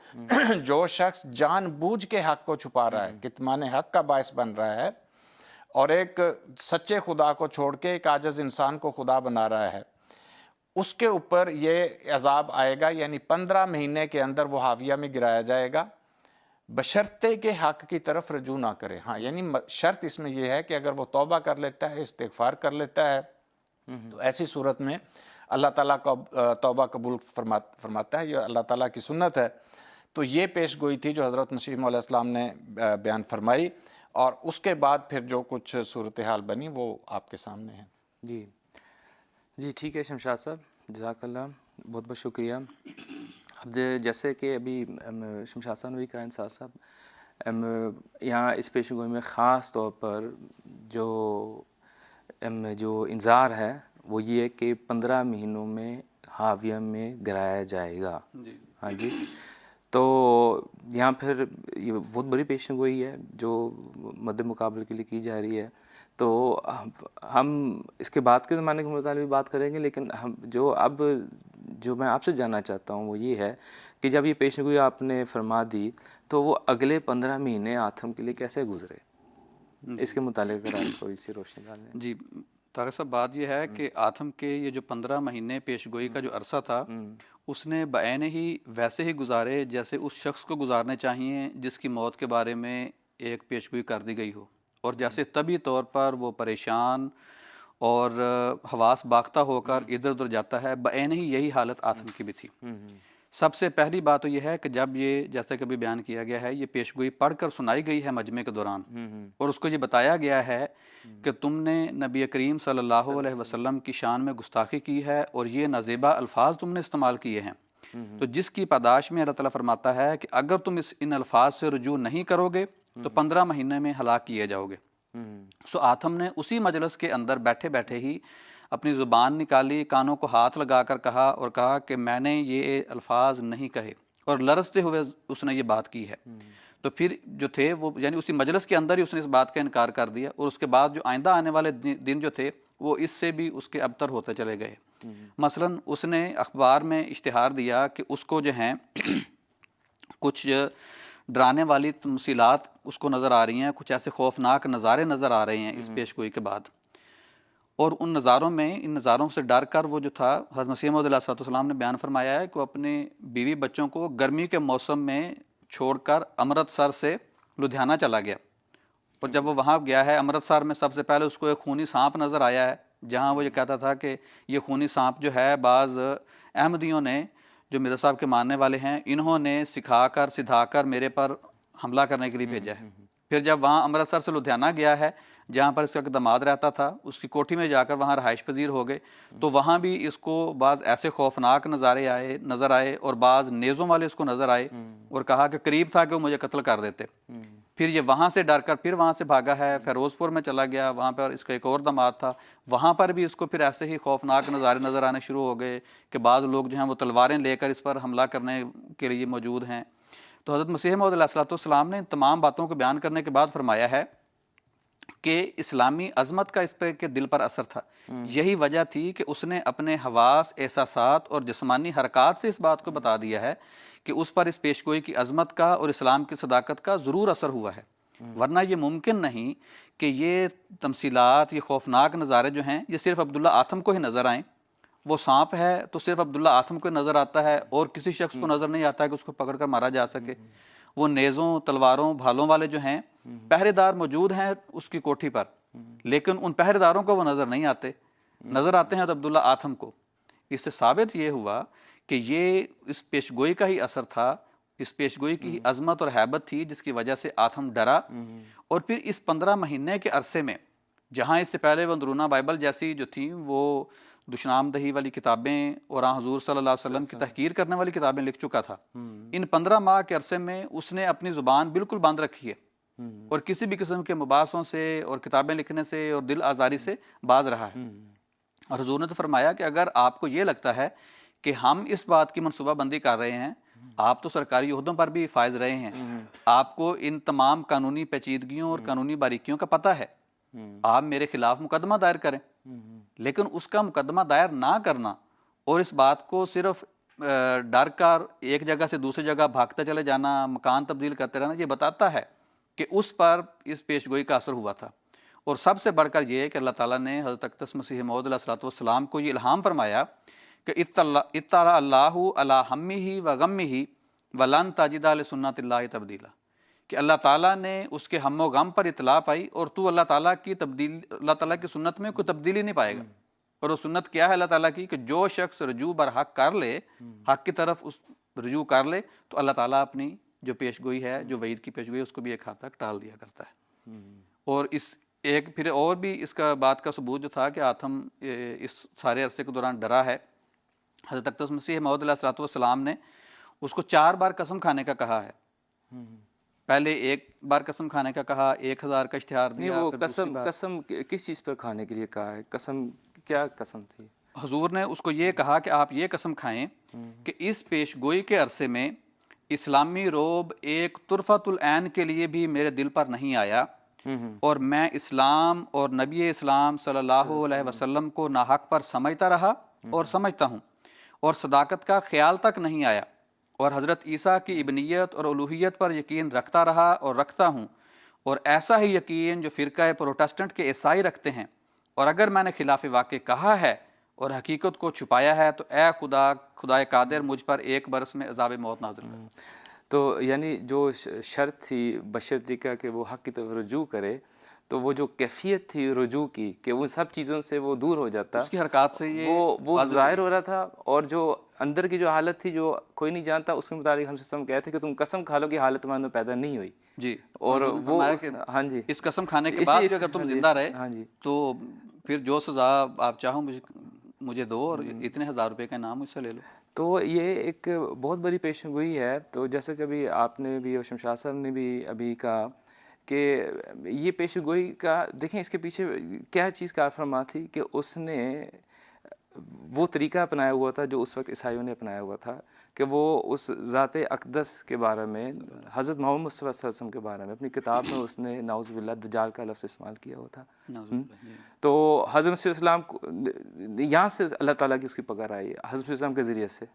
جو شخص جان بوجھ کے حق کو چھپا رہا ہے، کتمان حق کا باعث بن رہا ہے، اور ایک سچے خدا کو چھوڑ کے ایک عاجز انسان کو خدا بنا رہا ہے، اس کے اوپر یہ عذاب آئے گا، یعنی 15 مہینے کے اندر وہ حاویہ میں گرایا جائے گا، بشرطے کہ حق کی طرف رجوع نہ کرے۔ ہاں، یعنی شرط اس میں یہ ہے کہ اگر وہ توبہ کر لیتا ہے، استغفار کر لیتا ہے، تو ایسی صورت میں اللہ تعالیٰ کو توبہ قبول فرماتا ہے، یہ اللہ تعالیٰ کی سنت ہے۔ تو یہ پیش گوئی تھی جو حضرت مسیح موعود علیہ السلام نے بیان فرمائی، اور اس کے بعد پھر جو کچھ صورتحال بنی وہ آپ کے سامنے ہے۔ جی ٹھیک ہے شمشاد صاحب، جزاک اللہ، بہت بہت شکریہ۔ اب جیسے کہ ابھی شمشاد صاحب نے بھی کہا، انصار صاحب، یہاں اس پیش گوئی میں خاص طور پر جو انذار ہے وہ یہ ہے کہ 15 مہینوں میں حاویہ میں گرایا جائے گا۔ ہاں جی، تو یہاں پھر یہ بہت بڑی پیشن گوئی ہے جو مد مقابل کے لیے کی جا رہی ہے۔ تو ہم اس کے بعد کے زمانے کے متعلق بھی بات کریں گے، لیکن جو میں آپ سے جاننا چاہتا ہوں وہ یہ ہے کہ جب یہ پیشن گوئی آپ نے فرما دی تو وہ اگلے 15 مہینے آتم کے لیے کیسے گزرے، اس کے متعلق اگر آپ تھوڑی سی روشنی ڈالیں۔ جی طارق صاحب، بات یہ ہے کہ آتم کے یہ جو 15 مہینے پیش گوئی کا جو عرصہ تھا، اس نے بعین ہی ویسے ہی گزارے جیسے اس شخص کو گزارنے چاہیے جس کی موت کے بارے میں ایک پیش گوئی کر دی گئی ہو، اور جیسے طبی طور پر وہ پریشان اور حواس باختہ ہو کر ادھر ادھر جاتا ہے، بعین ہی یہی حالت آتم کی بھی تھی۔ سب سے پہلی بات تو یہ ہے کہ جب یہ جیسے کہ ابھی بیان کیا گیا ہے، یہ پیش گوئی پڑھ کر سنائی گئی ہے مجمع کے دوران، اور اس کو یہ بتایا گیا ہے کہ تم نے نبی کریم صلی اللہ علیہ وسلم کی شان میں گستاخی کی ہے اور یہ نازیبا الفاظ تم نے استعمال کیے ہیں، تو جس کی پاداش میں اللہ تعالیٰ فرماتا ہے کہ اگر تم ان الفاظ سے رجوع نہیں کرو گے تو 15 مہینے میں ہلاک کیے جاؤ گے۔ سو آتم نے اسی مجلس کے اندر بیٹھے بیٹھے ہی اپنی زبان نکالی، کانوں کو ہاتھ لگا کر کہا کہ میں نے یہ الفاظ نہیں کہے، اور لرزتے ہوئے اس نے یہ بات کی ہے۔ تو پھر جو تھے وہ یعنی اسی مجلس کے اندر ہی اس نے اس بات کا انکار کر دیا، اور اس کے بعد جو آئندہ آنے والے دن جو تھے وہ اس سے بھی اس کے ابتر ہوتے چلے گئے۔ مثلاً اس نے اخبار میں اشتہار دیا کہ اس کو جو ہیں کچھ ڈرانے والی تمثیلات اس کو نظر آ رہی ہیں، کچھ ایسے خوفناک نظارے نظر آ رہے ہیں اس پیش گوئی کے بعد، اور ان نظاروں سے ڈر کر وہ جو تھا، حضرت مسیح موعود علیہ السلام نے بیان فرمایا ہے کہ وہ اپنے بیوی بچوں کو گرمی کے موسم میں چھوڑ کر امرتسر سے لدھیانہ چلا گیا، اور جب وہ وہاں گیا ہے امرتسر میں، سب سے پہلے اس کو ایک خونی سانپ نظر آیا ہے، جہاں وہ یہ کہتا تھا کہ یہ خونی سانپ جو ہے بعض احمدیوں نے جو مرزا صاحب کے ماننے والے ہیں، انہوں نے سدھا کر میرے پر حملہ کرنے کے لیے بھیجا ہے۔ پھر جب وہاں امرتسر سے لدھیانہ گیا ہے جہاں پر اس کا داماد رہتا تھا، اس کی کوٹھی میں جا کر وہاں رہائش پذیر ہو گئے، تو وہاں بھی اس کو بعض ایسے خوفناک نظارے نظر آئے اور بعض نیزوں والے اس کو نظر آئے، اور کہا کہ قریب تھا کہ وہ مجھے قتل کر دیتے۔ پھر یہ وہاں سے ڈر کر پھر وہاں سے بھاگا ہے، فیروز پور میں چلا گیا، وہاں پر اس کا ایک اور داماد تھا، وہاں پر بھی اس کو پھر ایسے ہی خوفناک نظارے نظر آنے شروع ہو گئے کہ بعض لوگ جو ہیں وہ تلواریں لے کر اس پر حملہ کرنے کے لیے موجود ہیں۔ تو حضرت مسیح موعود علیہ السلام نے ان تمام باتوں کو بیان کرنے کے بعد فرمایا ہے کہ اسلامی عظمت کا اس پہ کے دل پر اثر تھا، یہی وجہ تھی کہ اس نے اپنے حواس، احساسات اور جسمانی حرکات سے اس بات کو بتا دیا ہے کہ اس پر اس پیشگوئی کی عظمت کا اور اسلام کی صداقت کا ضرور اثر ہوا ہے، ورنہ یہ ممکن نہیں کہ یہ تمثیلات، یہ خوفناک نظارے جو ہیں یہ صرف عبداللہ آتم کو ہی نظر آئیں۔ وہ سانپ ہے تو صرف عبداللہ آتم کو نظر آتا ہے اور کسی شخص کو نظر نہیں آتا ہے کہ اس کو پکڑ کر مارا جا سکے۔ وہ نیزوں، تلواروں، بھالوں والے جو ہیں، پہرے دار موجود ہیں اس کی کوٹھی پر، لیکن ان پہرے داروں کو وہ نظر نہیں آتے، نظر آتے ہیں تو عبداللہ آتم کو۔ اس سے ثابت یہ ہوا کہ یہ اس پیشگوئی کا ہی اثر تھا، اس پیشگوئی کی عظمت اور ہیبت تھی جس کی وجہ سے آتم ڈرا، اور پھر اس 15 مہینے کے عرصے میں جہاں اس سے پہلے وہ اندرونہ بائبل جیسی جو تھیں وہ دشنامدہی والی کتابیں اور حضور صلی اللہ علیہ وسلم کی تحقیر کرنے والی کتابیں لکھ چکا تھا، ان 15 ماہ کے عرصے میں اس نے اپنی زبان بالکل بند رکھی ہے اور کسی بھی قسم کے مباحثوں سے اور کتابیں لکھنے سے اور دل آزاری سے باز رہا ہے۔ اور حضور نے تو فرمایا کہ اگر آپ کو یہ لگتا ہے کہ ہم اس بات کی منصوبہ بندی کر رہے ہیں، آپ تو سرکاری عہدوں پر بھی فائز رہے ہیں، آپ کو ان تمام قانونی پیچیدگیوں اور قانونی باریکیوں کا پتہ ہے، آپ میرے خلاف مقدمہ دائر کریں، لیکن اس کا مقدمہ دائر نہ کرنا اور اس بات کو صرف ڈر کر ایک جگہ سے دوسری جگہ بھاگتے چلے جانا، مکان تبدیل کرتے رہنا، یہ بتاتا ہے کہ اس پر اس پیشگوئی کا اثر ہوا تھا۔ اور سب سے بڑھ کر یہ ہے کہ اللہ تعالیٰ نے حضرت اقدس مسیح موعود علیہ الصلوۃ والسلام کو یہ الہام فرمایا کہ اطلع اللہ علی ہمہ و غمہ ولن تجد لسنت اللہ تبدیلا، کہ اللہ تعالیٰ نے اس کے ہم و غم پر اطلاع پائی اور تو اللہ تعالیٰ کی سنت میں کوئی تبدیلی نہیں پائے گا۔ اور وہ سنت کیا ہے اللہ تعالیٰ کی؟ کہ جو شخص رجوع بر حق کر لے، حق کی طرف اس رجوع کر لے، تو اللہ تعالیٰ اپنی جو پیشگوئی ہے، جو وعید کی پیشگوئی ہے، اس کو بھی ایک حد تک ٹال دیا کرتا ہے۔ اور پھر اور بھی اس کا بات کا ثبوت جو تھا کہ آدم اس سارے عرصے کے دوران ڈرا ہے۔ حضرت اقدس مسیح موعود علیہ الصلوۃ والسلام نے اس کو 4 بار قسم کھانے کا کہا ہے۔ پہلے 1 بار قسم کھانے کا کہا، 1000 کا اشتہار دیا۔ نہیں، وہ قسم کس چیز پر کھانے کے لیے کہا ہے؟ قسم کیا قسم تھی؟ حضور نے اس کو یہ کہا کہ آپ یہ قسم کھائیں کہ اس پیشگوئی کے عرصے میں اسلامی روب ایک طرفۃ العین کے لیے بھی میرے دل پر نہیں آیا، اور میں اسلام اور نبی اسلام صلی اللہ علیہ وسلم کو ناحق پر سمجھتا رہا اور سمجھتا ہوں، اور صداقت کا خیال تک نہیں آیا، اور حضرت عیسیٰ کی ابنیت اور الوہیت پر یقین رکھتا رہا اور رکھتا ہوں، اور ایسا ہی یقین جو فرقہ پروٹسٹنٹ کے عیسائی رکھتے ہیں، اور اگر میں نے خلاف واقع کہا ہے اور حقیقت کو چھپایا ہے تو اے خدائے قادر مجھ پر 1 برس میں عذاب موت نازل کر۔ تو یعنی جو شرط تھی بشرطیکہ کہ وہ حق کی طرف رجوع کرے، تو وہ جو کیفیت تھی رجوع کی کہ ان سب چیزوں سے وہ دور ہو جاتا، اس کی حرکات سے یہ وہ ظاہر ہو رہا تھا، اور جو اندر کی جو حالت تھی جو کوئی نہیں جانتا، اس کے مطابق ہم سسٹم کہتے ہیں کہ تم قسم کھا لو کہ حالت تمہارے اندر پیدا نہیں ہوئی۔ جی، اور وہ ہاں جی، اس قسم کھانے کے بعد اگر تم زندہ رہے تو پھر جو سزا آپ چاہو مجھے دو، اور اتنے 1000 روپے کا انعام مجھ سے لے لو۔ تو یہ ایک بہت بڑی پیشن گوئی ہے۔ تو جیسے کہ ابھی آپ نے بھی اور شمشاد صاحب نے بھی ابھی کہا کہ یہ پیشن گوئی کا دیکھیں اس کے پیچھے کیا چیز کار فرما تھی کہ اس نے وہ طریقہ اپنایا ہوا تھا جو اس وقت عیسائیوں نے اپنایا ہوا تھا، کہ وہ اس ذات اقدس کے بارے میں، حضرت محمد مصطفیٰ صلی اللہ علیہ وسلم کے بارے میں اپنی کتاب میں اس نے نعوذ باللہ دجال کا لفظ استعمال کیا ہوا تھا۔ تو حضرت مسیح السلام کو یہاں سے اللہ تعالیٰ کی اس کی پکڑ آئی ہے حضرت السلام کے ذریعے سے۔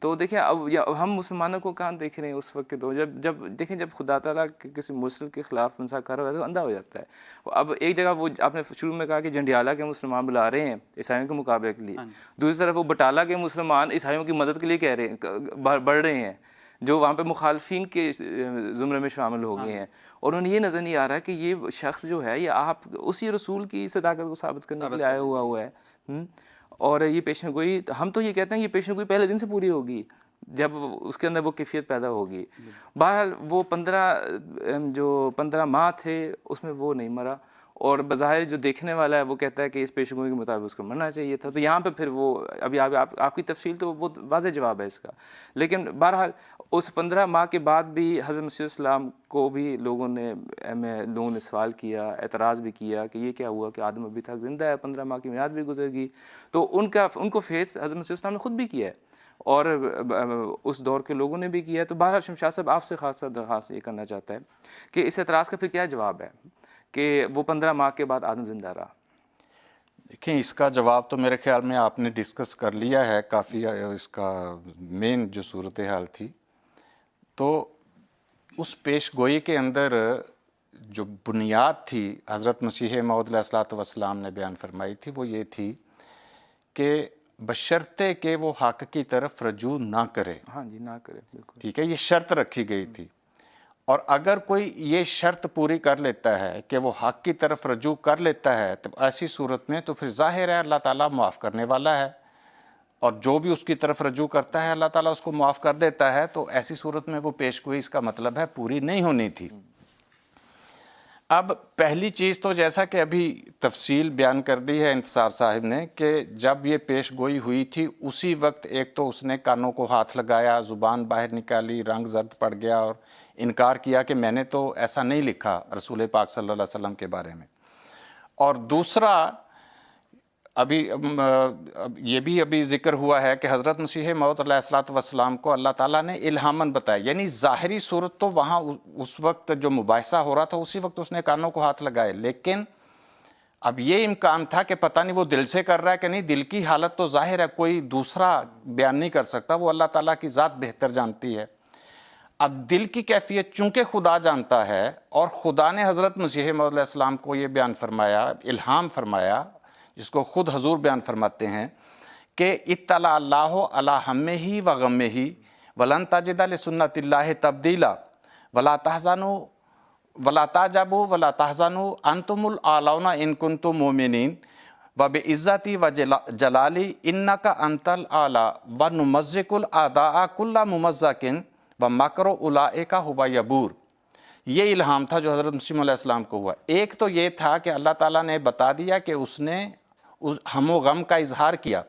تو دیکھیں اب ہم مسلمانوں کو کہاں دیکھ رہے ہیں اس وقت کے دور، جب دیکھیں جب خدا تعالیٰ کسی مرسل کے خلاف انسان کر رہا ہے تو اندھا ہو جاتا ہے۔ اب ایک جگہ وہ آپ نے شروع میں کہا کہ جنڈیالہ کے مسلمان بلا رہے ہیں عیسائیوں کے مقابلے کے لیے، دوسری طرف وہ بٹالہ کے مسلمان عیسائیوں کی مدد کے لیے کہہ رہے ہیں، بڑھ رہے ہیں، جو وہاں پہ مخالفین کے زمرے میں شامل ہو گئے ہیں، اور انہیں یہ نظر نہیں آ رہا کہ یہ شخص جو ہے یہ آپ اسی رسول کی صداقت کو ثابت کرنے کے لیے آیا ہوا ہے۔ اور یہ پیشن گوئی، ہم تو یہ کہتے ہیں یہ پیشن گوئی پہلے دن سے پوری ہوگی جب اس کے اندر وہ کیفیت پیدا ہوگی۔ بہرحال وہ 15 ماہ تھے اس میں وہ نہیں مرا، اور بظاہر جو دیکھنے والا ہے وہ کہتا ہے کہ اس پیشن گوئی کے مطابق اس کو مرنا چاہیے تھا۔ تو یہاں پہ پھر وہ ابھی آپ کی تفصیل تو بہت واضح جواب ہے اس کا، لیکن بہرحال اس 15 ماہ کے بعد بھی حضرت مسیح السلام کو بھی لوگوں نے سوال کیا، اعتراض بھی کیا کہ یہ کیا ہوا کہ آدم ابھی تک زندہ ہے، 15 ماہ کی میعاد بھی گزر گئی۔ تو ان کو فیس حضرت مسیح السلام نے خود بھی کیا ہے، اور اس دور کے لوگوں نے بھی کیا ہے۔ تو بہرحال شمشاد صاحب آپ سے خاصا درخواست یہ کرنا چاہتا ہے کہ اس اعتراض کا پھر کیا جواب ہے کہ وہ 15 ماہ کے بعد آدم زندہ رہا؟ دیکھیں اس کا جواب تو میرے خیال میں آپ نے ڈسکس کر لیا ہے کافی، اس کا مین جو صورتحال تھی۔ تو اس پیش گوئی کے اندر جو بنیاد تھی حضرت مسیح موعود علیہ الصلوۃ والسلام نے بیان فرمائی تھی وہ یہ تھی کہ بشرطے کہ وہ حق کی طرف رجوع نہ کرے۔ ہاں جی، نہ کرے، بالکل ٹھیک ہے، یہ شرط رکھی گئی تھی، اور اگر کوئی یہ شرط پوری کر لیتا ہے کہ وہ حق کی طرف رجوع کر لیتا ہے تو ایسی صورت میں تو پھر ظاہر ہے اللہ تعالیٰ معاف کرنے والا ہے، اور جو بھی اس کی طرف رجوع کرتا ہے اللہ تعالیٰ اس کو معاف کر دیتا ہے۔ تو ایسی صورت میں وہ پیش گوئی اس کا مطلب ہے پوری نہیں ہونی تھی۔ اب پہلی چیز تو جیسا کہ ابھی تفصیل بیان کر دی ہے انتصار صاحب نے کہ جب یہ پیش گوئی ہوئی تھی اسی وقت ایک تو اس نے کانوں کو ہاتھ لگایا, زبان باہر نکالی, رنگ زرد پڑ گیا اور انکار کیا کہ میں نے تو ایسا نہیں لکھا رسول پاک صلی اللہ علیہ وسلم کے بارے میں. اور دوسرا ابھی یہ بھی ابھی ذکر ہوا ہے کہ حضرت مسیح موعود علیہ الصلوۃ والسلام کو اللہ تعالیٰ نے الہاماً بتایا, یعنی ظاہری صورت تو وہاں اس وقت جو مباحثہ ہو رہا تھا اسی وقت اس نے کانوں کو ہاتھ لگائے, لیکن اب یہ امکان تھا کہ پتہ نہیں وہ دل سے کر رہا ہے کہ نہیں, دل کی حالت تو ظاہر ہے کوئی دوسرا بیان نہیں کر سکتا, وہ اللہ تعالیٰ کی ذات بہتر جانتی ہے. اب دل کی کیفیت چونکہ خدا جانتا ہے اور خدا نے حضرت مسیح موعود علیہ السلام کو یہ بیان فرمایا, الہام فرمایا, جس کو خود حضور بیان فرماتے ہیں کہ اطلع اللہ علی ہمہ و غمہ ولن تجد لسنت اللہ تبدیلا ولا تحزنوا ولا تعجبوا ولا تحزنوا انتم الاعلون ان کنتم مؤمنین وبعزتی وجلالی انک انت الاعلی ونمزق الاعداء کل ممزق ومکر اولئک هو یبور. یہ الہام تھا جو حضرت مسیح علیہ السلام کو ہوا. ایک تو یہ تھا کہ اللہ تعالیٰ نے بتا دیا کہ اس نے ہم و غم کا اظہار کیا,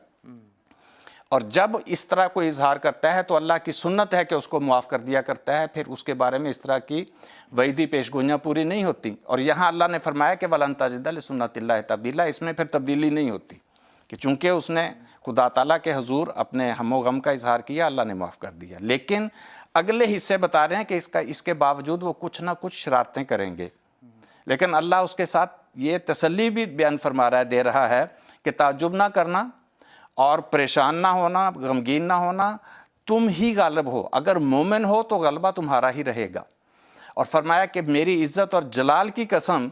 اور جب اس طرح کوئی اظہار کرتا ہے تو اللہ کی سنت ہے کہ اس کو معاف کر دیا کرتا ہے, پھر اس کے بارے میں اس طرح کی وعیدی پیش گوئیاں پوری نہیں ہوتی. اور یہاں اللہ نے فرمایا کہ وَلَن تَجِدَ لِسُنَّتِ اللَّهِ تَبْدِيلًا, اس میں پھر تبدیلی نہیں ہوتی کہ چونکہ اس نے خدا تعالیٰ کے حضور اپنے ہم و غم کا اظہار کیا, اللہ نے معاف کر دیا. لیکن اگلے حصے بتا رہے ہیں کہ اس کے باوجود وہ کچھ نہ کچھ شرارتیں کریں گے, لیکن اللہ اس کے ساتھ یہ تسلی بھی بیان فرما رہا ہے, دے رہا ہے کہ تعجب نہ کرنا اور پریشان نہ ہونا, غمگین نہ ہونا, تم ہی غالب ہو. اگر مومن ہو تو غلبہ تمہارا ہی رہے گا. اور فرمایا کہ میری عزت اور جلال کی قسم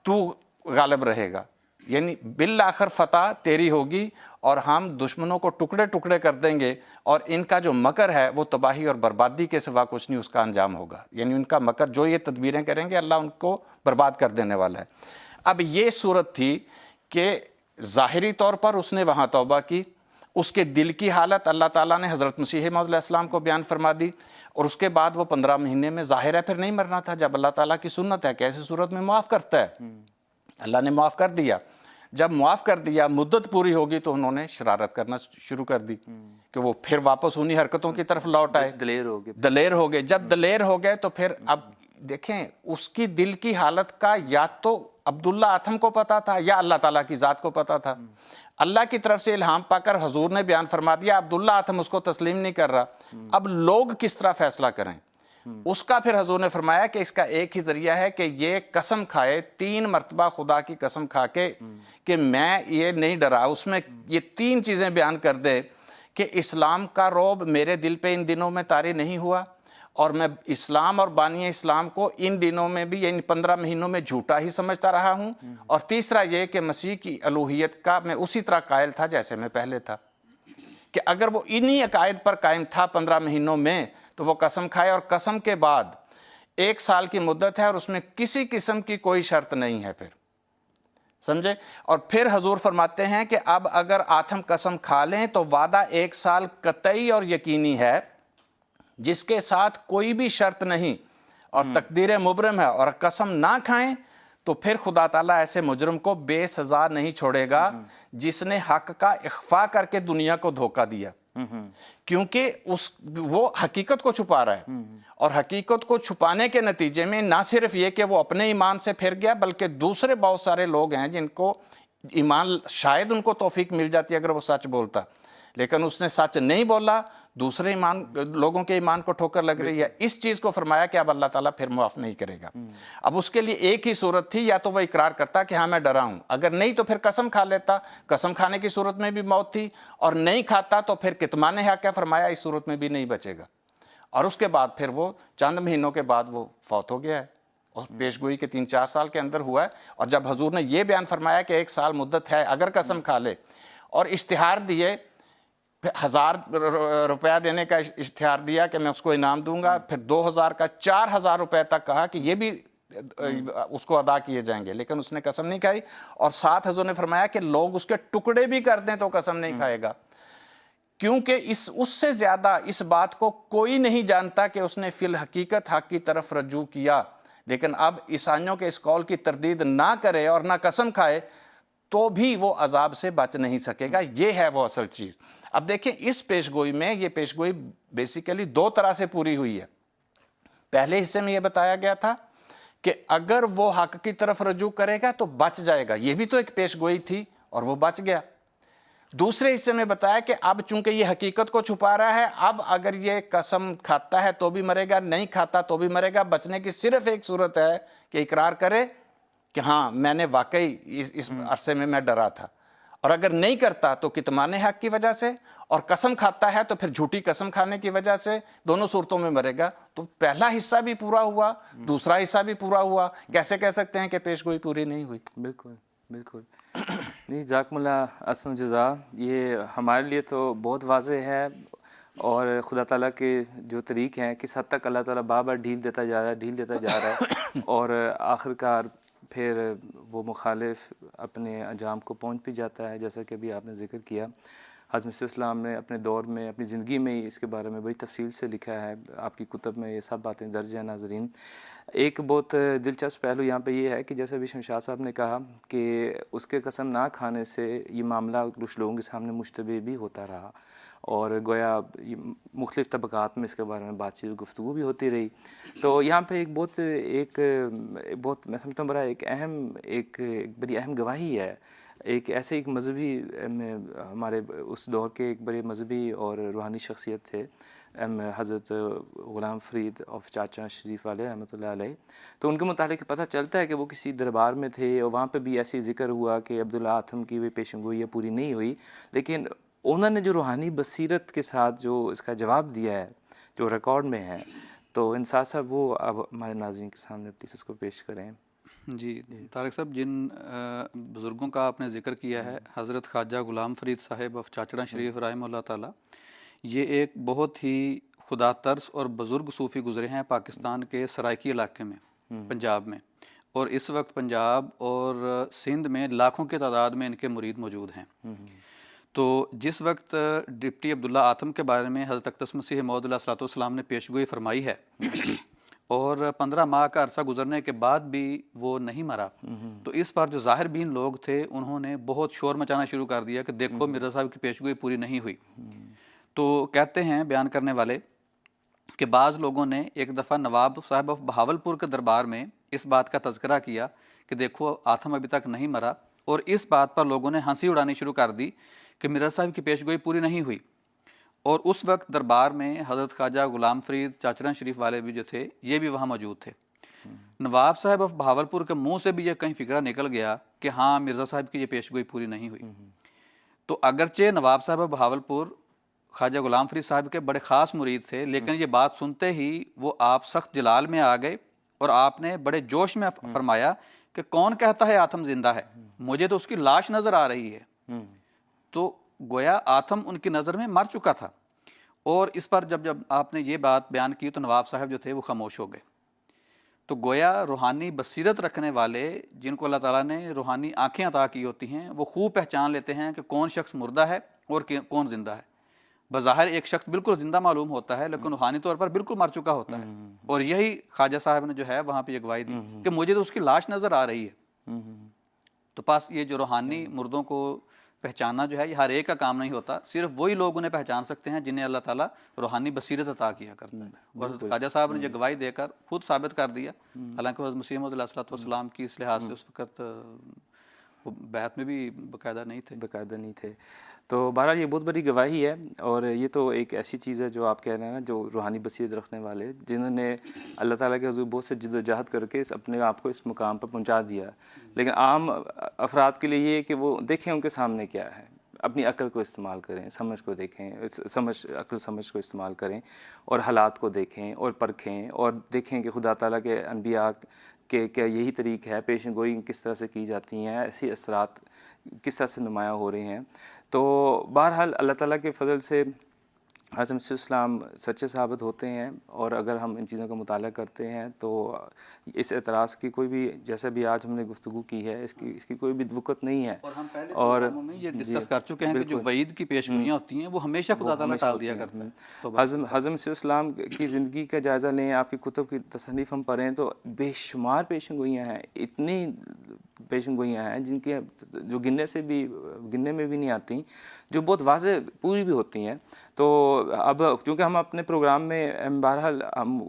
تو غالب رہے گا, یعنی بالآخر فتح تیری ہوگی اور ہم دشمنوں کو ٹکڑے ٹکڑے کر دیں گے, اور ان کا جو مکر ہے وہ تباہی اور بربادی کے سوا کچھ نہیں اس کا انجام ہوگا. یعنی ان کا مکر, جو یہ تدبیریں کریں گے اللہ ان کو برباد کر دینے والا ہے. اب یہ صورت تھی کہ ظاہری طور پر اس نے وہاں توبہ کی, اس کے دل کی حالت اللہ تعالیٰ نے حضرت مسیح موعود علیہ السلام کو بیان فرما دی, اور اس کے بعد وہ 15 مہینے میں ظاہر ہے پھر نہیں مرنا تھا. جب اللہ تعالیٰ کی سنت ہے کہ ایسی صورت میں معاف کرتا ہے, اللہ نے معاف کر دیا. جب معاف کر دیا, مدت پوری ہوگی تو انہوں نے شرارت کرنا شروع کر دی کہ وہ پھر واپس انہی حرکتوں کی طرف لوٹ آئے, دلیر ہو گئے. جب دلیر ہو گئے تو پھر اب دیکھیں اس کی دل کی حالت کا یا تو عبداللہ آتھم کو پتا تھا یا اللہ تعالیٰ کی ذات کو پتا تھا. اللہ کی طرف سے الہام پا کر حضور نے بیان فرما دیا, عبداللہ آتھم اس کو تسلیم نہیں کر رہا. اب لوگ کس طرح فیصلہ کریں, اس کا پھر حضور نے فرمایا کہ اس کا ایک ہی ذریعہ ہے کہ یہ قسم کھائے 3 مرتبہ خدا کی قسم کھا کے کہ میں یہ نہیں ڈرا. اس میں یہ 3 چیزیں بیان کر دے کہ اسلام کا رعب میرے دل پہ ان دنوں میں طاری نہیں ہوا, اور میں اسلام اور بانی اسلام کو ان دنوں میں بھی یعنی 15 مہینوں میں جھوٹا ہی سمجھتا رہا ہوں, اور تیسرا یہ کہ مسیح کی الوہیت کا میں اسی طرح قائل تھا جیسے میں پہلے تھا. کہ اگر وہ انہی عقائد پر قائم تھا 15 مہینوں میں تو وہ قسم کھائے, اور قسم کے بعد 1 سال کی مدت ہے اور اس میں کسی قسم کی کوئی شرط نہیں ہے. پھر سمجھے, اور پھر حضور فرماتے ہیں کہ اب اگر آتھم قسم کھا لیں تو وعدہ 1 سال قطعی اور یقینی ہے جس کے ساتھ کوئی بھی شرط نہیں, اور تقدیر مبرم ہے, اور قسم نہ کھائیں تو پھر خدا تعالیٰ ایسے مجرم کو بے سزا نہیں چھوڑے گا جس نے حق کا اخفا کر کے دنیا کو دھوکہ دیا. کیونکہ وہ حقیقت کو چھپا رہا ہے, اور حقیقت کو چھپانے کے نتیجے میں نہ صرف یہ کہ وہ اپنے ایمان سے پھر گیا, بلکہ دوسرے بہت سارے لوگ ہیں جن کو ایمان شاید ان کو توفیق مل جاتی اگر وہ سچ بولتا, لیکن اس نے سچ نہیں بولا, دوسرے لوگوں کے ایمان کو ٹھوکر لگ رہی ہے. اس چیز کو فرمایا کہ اب اللہ تعالیٰ پھر معاف نہیں کرے گا. اب اس کے لیے ایک ہی صورت تھی, یا تو وہ اقرار کرتا کہ ہاں میں ڈرا ہوں, اگر نہیں تو پھر قسم کھا لیتا. قسم کھانے کی صورت میں بھی موت تھی, اور نہیں کھاتا تو پھر کتمان حق ہے, فرمایا اس صورت میں بھی نہیں بچے گا. اور اس کے بعد پھر وہ چند مہینوں کے بعد وہ فوت ہو گیا ہے, اور پیش گوئی کے 3-4 سال کے اندر ہوا ہے. اور جب حضور نے یہ بیان فرمایا کہ 1 سال مدت ہے اگر قسم کھا لے, اور اشتہار دیے, 1000 روپیہ دینے کا اشتہار دیا کہ میں اس کو انعام دوں گا, پھر 2000 کا 4000 روپے تک کہا کہ یہ بھی اس کو ادا کیے جائیں گے, لیکن اس نے قسم نہیں کھائی. اور ساتھ حضور نے فرمایا کہ لوگ اس کے ٹکڑے بھی کر دیں تو قسم نہیں کھائے گا, کیونکہ اس سے زیادہ اس بات کو کوئی نہیں جانتا کہ اس نے فی الحقیقت حق کی طرف رجوع کیا, لیکن اب عیسائیوں کے اس قول کی تردید نہ کرے اور نہ قسم کھائے تو بھی وہ عذاب سے بچ نہیں سکے گا. یہ ہے وہ اصل چیز. اب دیکھیں اس پیشگوئی میں یہ پیشگوئی بیسیکلی دو طرح سے پوری ہوئی ہے. پہلے حصے میں یہ بتایا گیا تھا کہ اگر وہ حق کی طرف رجوع کرے گا تو بچ جائے گا, یہ بھی تو ایک پیشگوئی تھی اور وہ بچ گیا. دوسرے حصے میں بتایا کہ اب چونکہ یہ حقیقت کو چھپا رہا ہے, اب اگر یہ قسم کھاتا ہے تو بھی مرے گا, نہیں کھاتا تو بھی مرے گا. بچنے کی صرف ایک صورت ہے کہ اقرار کرے کہ ہاں میں نے واقعی اس عرصے میں ڈرا تھا, اور اگر نہیں کرتا تو کتمان حق کی وجہ سے, اور قسم کھاتا ہے تو پھر جھوٹی قسم کھانے کی وجہ سے. دونوں صورتوں میں مرے گا. تو پہلا حصہ بھی پورا ہوا, دوسرا حصہ بھی پورا ہوا. کیسے کہہ سکتے ہیں کہ پیشگوئی پوری نہیں ہوئی؟ بالکل بالکل. نہیں, جزاکم اللہ احسن جزا. یہ ہمارے لیے تو بہت واضح ہے, اور خدا تعالیٰ کے جو طریق ہیں کس حد تک اللہ تعالیٰ بار بار ڈھیل دیتا جا رہا ہے اور آخر کار پھر وہ مخالف اپنے انجام کو پہنچ بھی جاتا ہے. جیسا کہ ابھی آپ نے ذکر کیا, حضرت مسیح السلام نے اپنے دور میں اپنی زندگی میں ہی اس کے بارے میں بڑی تفصیل سے لکھا ہے. آپ کی کتب میں یہ سب باتیں درج ہیں. ناظرین, ایک بہت دلچسپ پہلو یہاں پہ یہ ہے کہ جیسے ابھی شمشاد صاحب نے کہا کہ اس کے قسم نہ کھانے سے یہ معاملہ کچھ لوگوں کے سامنے مشتبہ بھی ہوتا رہا, اور گویا مختلف طبقات میں اس کے بارے میں بات چیت گفتگو بھی ہوتی رہی. تو یہاں پہ ایک بہت میں سمجھتا ہوں بڑا ایک بڑی اہم گواہی ہے. ایک ایسے ایک مذہبی ہمارے اس دور کے ایک بڑے مذہبی اور روحانی شخصیت تھے حضرت غلام فرید آف چاچا شریف والے رحمۃ اللہ علیہ. تو ان کے متعلق پتہ چلتا ہے کہ وہ کسی دربار میں تھے, اور وہاں پہ بھی ایسی ذکر ہوا کہ عبداللہ آتھم کی وہ پیشن گوئی پوری نہیں ہوئی, لیکن انہوں نے جو روحانی بصیرت کے ساتھ جو اس کا جواب دیا ہے جو ریکارڈ میں ہے, تو انصاف صاحب وہ اب ہمارے ناظرین کے سامنے پلیز اس کو پیش کریں. جی طارق صاحب, جن بزرگوں کا آپ نے ذکر کیا ہے, حضرت خواجہ غلام فرید صاحب آف چاچڑا شریف رحمہ اللہ تعالیٰ, یہ ایک بہت ہی خدا ترس اور بزرگ صوفی گزرے ہیں پاکستان کے سرائکی علاقے میں, پنجاب میں. اور اس وقت پنجاب اور سندھ میں لاکھوں کی تعداد میں ان کے مرید موجود ہیں. تو جس وقت ڈپٹی عبداللہ آتم کے بارے میں حضرت اقدس مسیح موعود علیہ الصلوۃ والسلام نے پیشگوئی فرمائی ہے, اور 15 ماہ کا عرصہ گزرنے کے بعد بھی وہ نہیں مرا, تو اس پر جو ظاہر بین لوگ تھے انہوں نے بہت شور مچانا شروع کر دیا کہ دیکھو مرزا صاحب کی پیشگوئی پوری نہیں ہوئی. تو کہتے ہیں بیان کرنے والے کہ بعض لوگوں نے ایک دفعہ نواب صاحب آف بہاولپور کے دربار میں اس بات کا تذکرہ کیا کہ دیکھو آتم ابھی تک نہیں مرا, اور اس بات پر لوگوں نے ہنسی اڑانی شروع کر دی کہ مرزا صاحب کی پیشگوئی پوری نہیں ہوئی. اور اس وقت دربار میں حضرت خواجہ غلام فرید چاچران شریف والے بھی جو تھے یہ بھی وہاں موجود تھے. نواب صاحب آف بہاولپور کے منہ سے بھی یہ کہیں فکرہ نکل گیا کہ ہاں مرزا صاحب کی یہ پیشگوئی پوری نہیں ہوئی. تو اگرچہ نواب صاحب آف بہاولپور خواجہ غلام فرید صاحب کے بڑے خاص مرید تھے, لیکن یہ بات سنتے ہی وہ آپ سخت جلال میں آ گئے, اور آپ نے بڑے جوش میں فرمایا کہ کون کہتا ہے آتم زندہ ہے, مجھے تو اس کی لاش نظر آ رہی ہے. تو گویا آتم ان کی نظر میں مر چکا تھا. اور اس پر جب آپ نے یہ بات بیان کی تو نواب صاحب جو تھے وہ خاموش ہو گئے. تو گویا روحانی بصیرت رکھنے والے جن کو اللہ تعالیٰ نے روحانی آنکھیں عطا کی ہوتی ہیں وہ خوب پہچان لیتے ہیں کہ کون شخص مردہ ہے اور کون زندہ ہے. بظاہر ایک شخص بالکل زندہ معلوم ہوتا ہے لیکن روحانی طور پر بالکل مر چکا ہوتا ہے. اور یہی خواجہ صاحب نے جو ہے وہاں پہ یہ گواہی دی کہ مجھے تو اس کی لاش نظر آ رہی ہے. تو پاس یہ جو روحانی مردوں کو پہچاننا جو ہے یہ ہر ایک کا کام نہیں ہوتا, صرف وہی لوگ انہیں پہچان سکتے ہیں جنہیں اللہ تعالیٰ روحانی بصیرت عطا کیا کرتا ہے. اور خواجہ صاحب نے یہ گواہی دے کر خود ثابت کر دیا, حالانکہ حضرت مسیح موعود علیہ الصلوۃ والسلام کی اس لحاظ سے اس وقت وہ بیعت میں بھی باقاعدہ نہیں تھے. تو بہرحال یہ بہت بڑی گواہی ہے, اور یہ تو ایک ایسی چیز ہے جو آپ کہہ رہے ہیں نا, جو روحانی بصیرت رکھنے والے جنہوں نے اللہ تعالیٰ کے حضور بہت سے جد و جہد کر کے اپنے آپ کو اس مقام پر پہنچا دیا. لیکن عام افراد کے لیے یہ کہ وہ دیکھیں ان کے سامنے کیا ہے, اپنی عقل کو استعمال کریں, سمجھ کو دیکھیں, عقل سمجھ کو استعمال کریں, اور حالات کو دیکھیں اور پرکھیں, اور دیکھیں کہ خدا تعالیٰ کے انبیاء کہ کیا یہی طریق ہے, پیشن گوئی کس طرح سے کی جاتی ہیں, ایسی اثرات کس طرح سے نمایاں ہو رہے ہیں. تو بہرحال اللہ تعالیٰ کے فضل سے حضرت مسیح السلام سچے ثابت ہوتے ہیں، اور اگر ہم ان چیزوں کا مطالعہ کرتے ہیں تو اس اعتراض کی کوئی بھی، جیسا بھی آج ہم نے گفتگو کی ہے، اس کی کوئی بھی وقت نہیں ہے. اور ہم پہلے اور پروگراموں میں یہ ڈسکس کر چکے ہیں کہ جو وعید کی پیشگوئیاں ہوتی ہیں وہ ہمیشہ خدا تعالیٰ ٹال دیا کرتا ہے. تو حضرت مسیح السلام کی زندگی کا جائزہ لیں، آپ کی کتب کی تصنیف ہم پڑھیں تو بے شمار پیشن گوئیاں ہیں، اتنی پیشن گوئیاں ہیں جن کے جو گننے میں بھی نہیں آتی، جو بہت واضح پوری بھی ہوتی ہیں. تو اب کیونکہ ہم اپنے پروگرام میں بہرحال ہم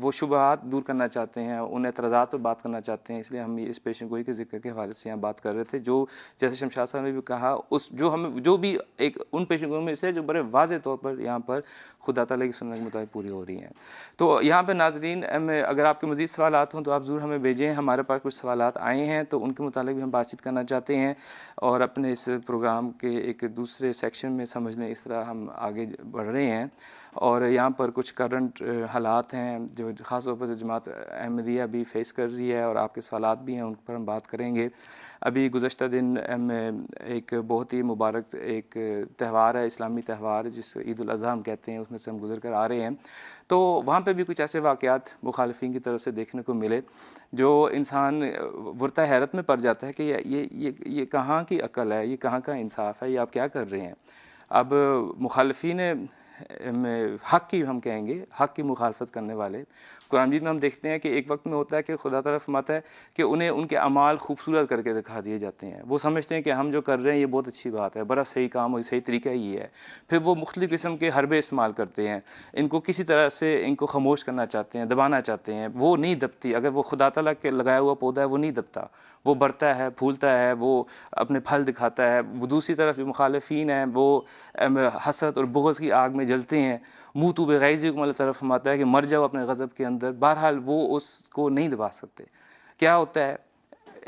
وہ شبہات دور کرنا چاہتے ہیں، ان اعتراضات پہ بات کرنا چاہتے ہیں، اس لیے ہم اس پیشن گوئی کے ذکر کے حوالے سے یہاں بات کر رہے تھے، جو جیسے شمشاد صاحب نے بھی کہا، جو بھی ایک ان پیشن گوئیوں میں سے جو بڑے واضح طور پر یہاں پر خدا تعالیٰ کی سنت کے مطابق پوری ہو رہی ہیں. تو یہاں پہ ناظرین اگر آپ کے مزید سوالات ہوں تو آپ ضرور ہمیں بھیجیں. ہمارے پاس کچھ سوالات آئے ہیں تو ان کے متعلق بھی ہم بات چیت کرنا چاہتے ہیں، اور اپنے اس پروگرام کے ایک دوسرے سیکشن میں سمجھ لیں اس طرح ہم آگے بڑھ رہے ہیں. اور یہاں پر کچھ کرنٹ حالات ہیں جو خاص طور پر جو جماعت احمدیہ بھی فیس کر رہی ہے، اور آپ کے سوالات بھی ہیں، ان پر ہم بات کریں گے. ابھی گزشتہ دن ایک بہت ہی مبارک ایک تہوار ہے، اسلامی تہوار جس عید الاضحیٰ ہم کہتے ہیں، اس میں سے ہم گزر کر آ رہے ہیں. تو وہاں پہ بھی کچھ ایسے واقعات مخالفین کی طرف سے دیکھنے کو ملے جو انسان ورطہ حیرت میں پڑ جاتا ہے کہ یہ کہاں کی عقل ہے، یہ کہاں کا انصاف ہے، یہ آپ کیا کر رہے ہیں. اب مخالفین حق کی ہم کہیں گے، حق کی مخالفت کرنے والے، قرآن مجید میں ہم دیکھتے ہیں کہ ایک وقت میں ہوتا ہے کہ خدا تعالیٰ فرماتا ہے کہ انہیں ان کے اعمال خوبصورت کر کے دکھا دیے جاتے ہیں. وہ سمجھتے ہیں کہ ہم جو کر رہے ہیں یہ بہت اچھی بات ہے، بڑا صحیح کام اور صحیح طریقہ یہ ہے. پھر وہ مختلف قسم کے حربے استعمال کرتے ہیں، ان کو کسی طرح سے ان کو خاموش کرنا چاہتے ہیں، دبانا چاہتے ہیں. وہ نہیں دبتی، اگر وہ خدا تعالیٰ کے لگایا ہوا پودا ہے وہ نہیں دبتا، وہ بڑھتا ہے، پھولتا ہے، وہ اپنے پھل دکھاتا ہے. وہ دوسری طرف جو مخالفین ہیں وہ حسد اور بغض کی آگ میں جلتے ہیں. موتوا بغیظکم، اللہ تعالیٰ فرماتا ہے کہ مر جاؤ اپنے غضب کے اندر. بہرحال وہ اس کو نہیں دبا سکتے. کیا ہوتا ہے،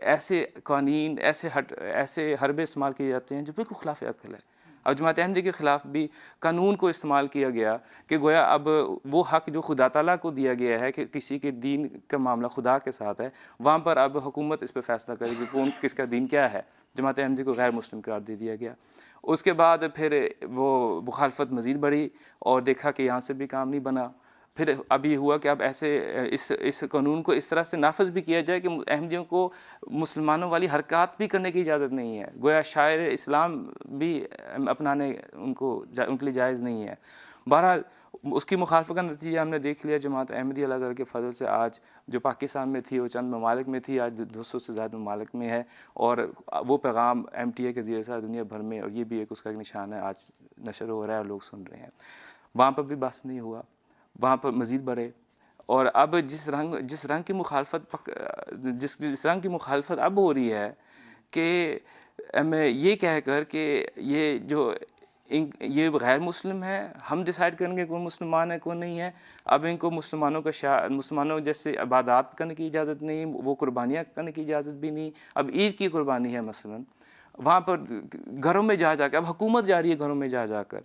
ایسے قوانین، ایسے حربے استعمال کیے جاتے ہیں جو بالکل خلاف عقل ہے. اب جماعت احمدیہ کے خلاف بھی قانون کو استعمال کیا گیا کہ گویا اب وہ حق جو خدا تعالیٰ کو دیا گیا ہے کہ کسی کے دین کا معاملہ خدا کے ساتھ ہے، وہاں پر اب حکومت اس پہ فیصلہ کرے گی کون کس کا دین کیا ہے. جماعت احمدیہ کو غیر مسلم قرار دے دیا گیا. اس کے بعد پھر وہ مخالفت مزید بڑھی اور دیکھا کہ یہاں سے بھی کام نہیں بنا. پھر اب یہ ہوا کہ اب ایسے اس قانون کو اس طرح سے نافذ بھی کیا جائے کہ احمدیوں کو مسلمانوں والی حرکات بھی کرنے کی اجازت نہیں ہے. گویا شاعر اسلام بھی اپنانے ان کے لیے جائز نہیں ہے. بہرحال اس کی مخالفت کا نتیجہ ہم نے دیکھ لیا. جماعت احمدیہ اللہ تعالیٰ کے فضل سے آج جو پاکستان میں تھی وہ چند ممالک میں تھی، آج 200 سے زیادہ ممالک میں ہے، اور وہ پیغام MTA کے ذریعے سے دنیا بھر میں، اور یہ بھی ایک اس کا ایک نشان ہے، آج نشر ہو رہا ہے اور لوگ سن رہے ہیں. وہاں پر بھی بس نہیں ہوا، وہاں پر مزید بڑھے. اور اب جس رنگ کی مخالفت اب ہو رہی ہے کہ یہ کہہ کر کہ یہ غیر مسلم ہے، ہم ڈیسائیڈ کریں گے کون مسلمان ہے کون نہیں ہے. اب ان کو مسلمانوں جیسے عبادات کرنے کی اجازت نہیں، وہ قربانیاں کرنے کی اجازت بھی نہیں. اب عید کی قربانی ہے مثلا، وہاں پر گھروں میں جا کے اب حکومت جا رہی ہے گھروں میں جا کر.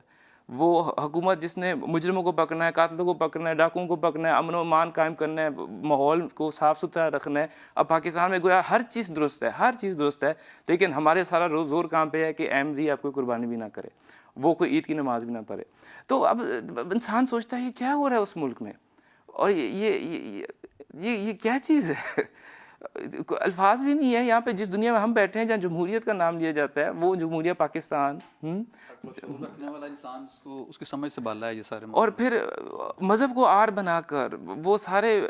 وہ حکومت جس نے مجرموں کو پکڑنا ہے، قاتلوں کو پکڑنا ہے، ڈاکوؤں کو پکڑنا ہے، امن و امان قائم کرنا ہے، ماحول کو صاف ستھرا رکھنا ہے. اب پاکستان میں گویا ہر چیز درست ہے، لیکن ہمارے سارا زور کام پہ ہے کہ احمدی آپ کوئی قربانی بھی نہ کرے، وہ کوئی عید کی نماز بھی نہ پڑھے. تو اب انسان سوچتا ہے یہ کیا ہو رہا ہے اس ملک میں، اور یہ کیا چیز ہے. الفاظ بھی نہیں ہے یہاں پہ. جس دنیا میں ہم بیٹھے ہیں جہاں جمہوریت کا نام لیا جاتا ہے، وہ جمہوریہ پاکستان رکھنے والا انسان اس کی سمجھ سے بالا ہے یہ سارے. اور پھر مذہب کو آڑ بنا کر وہ سارے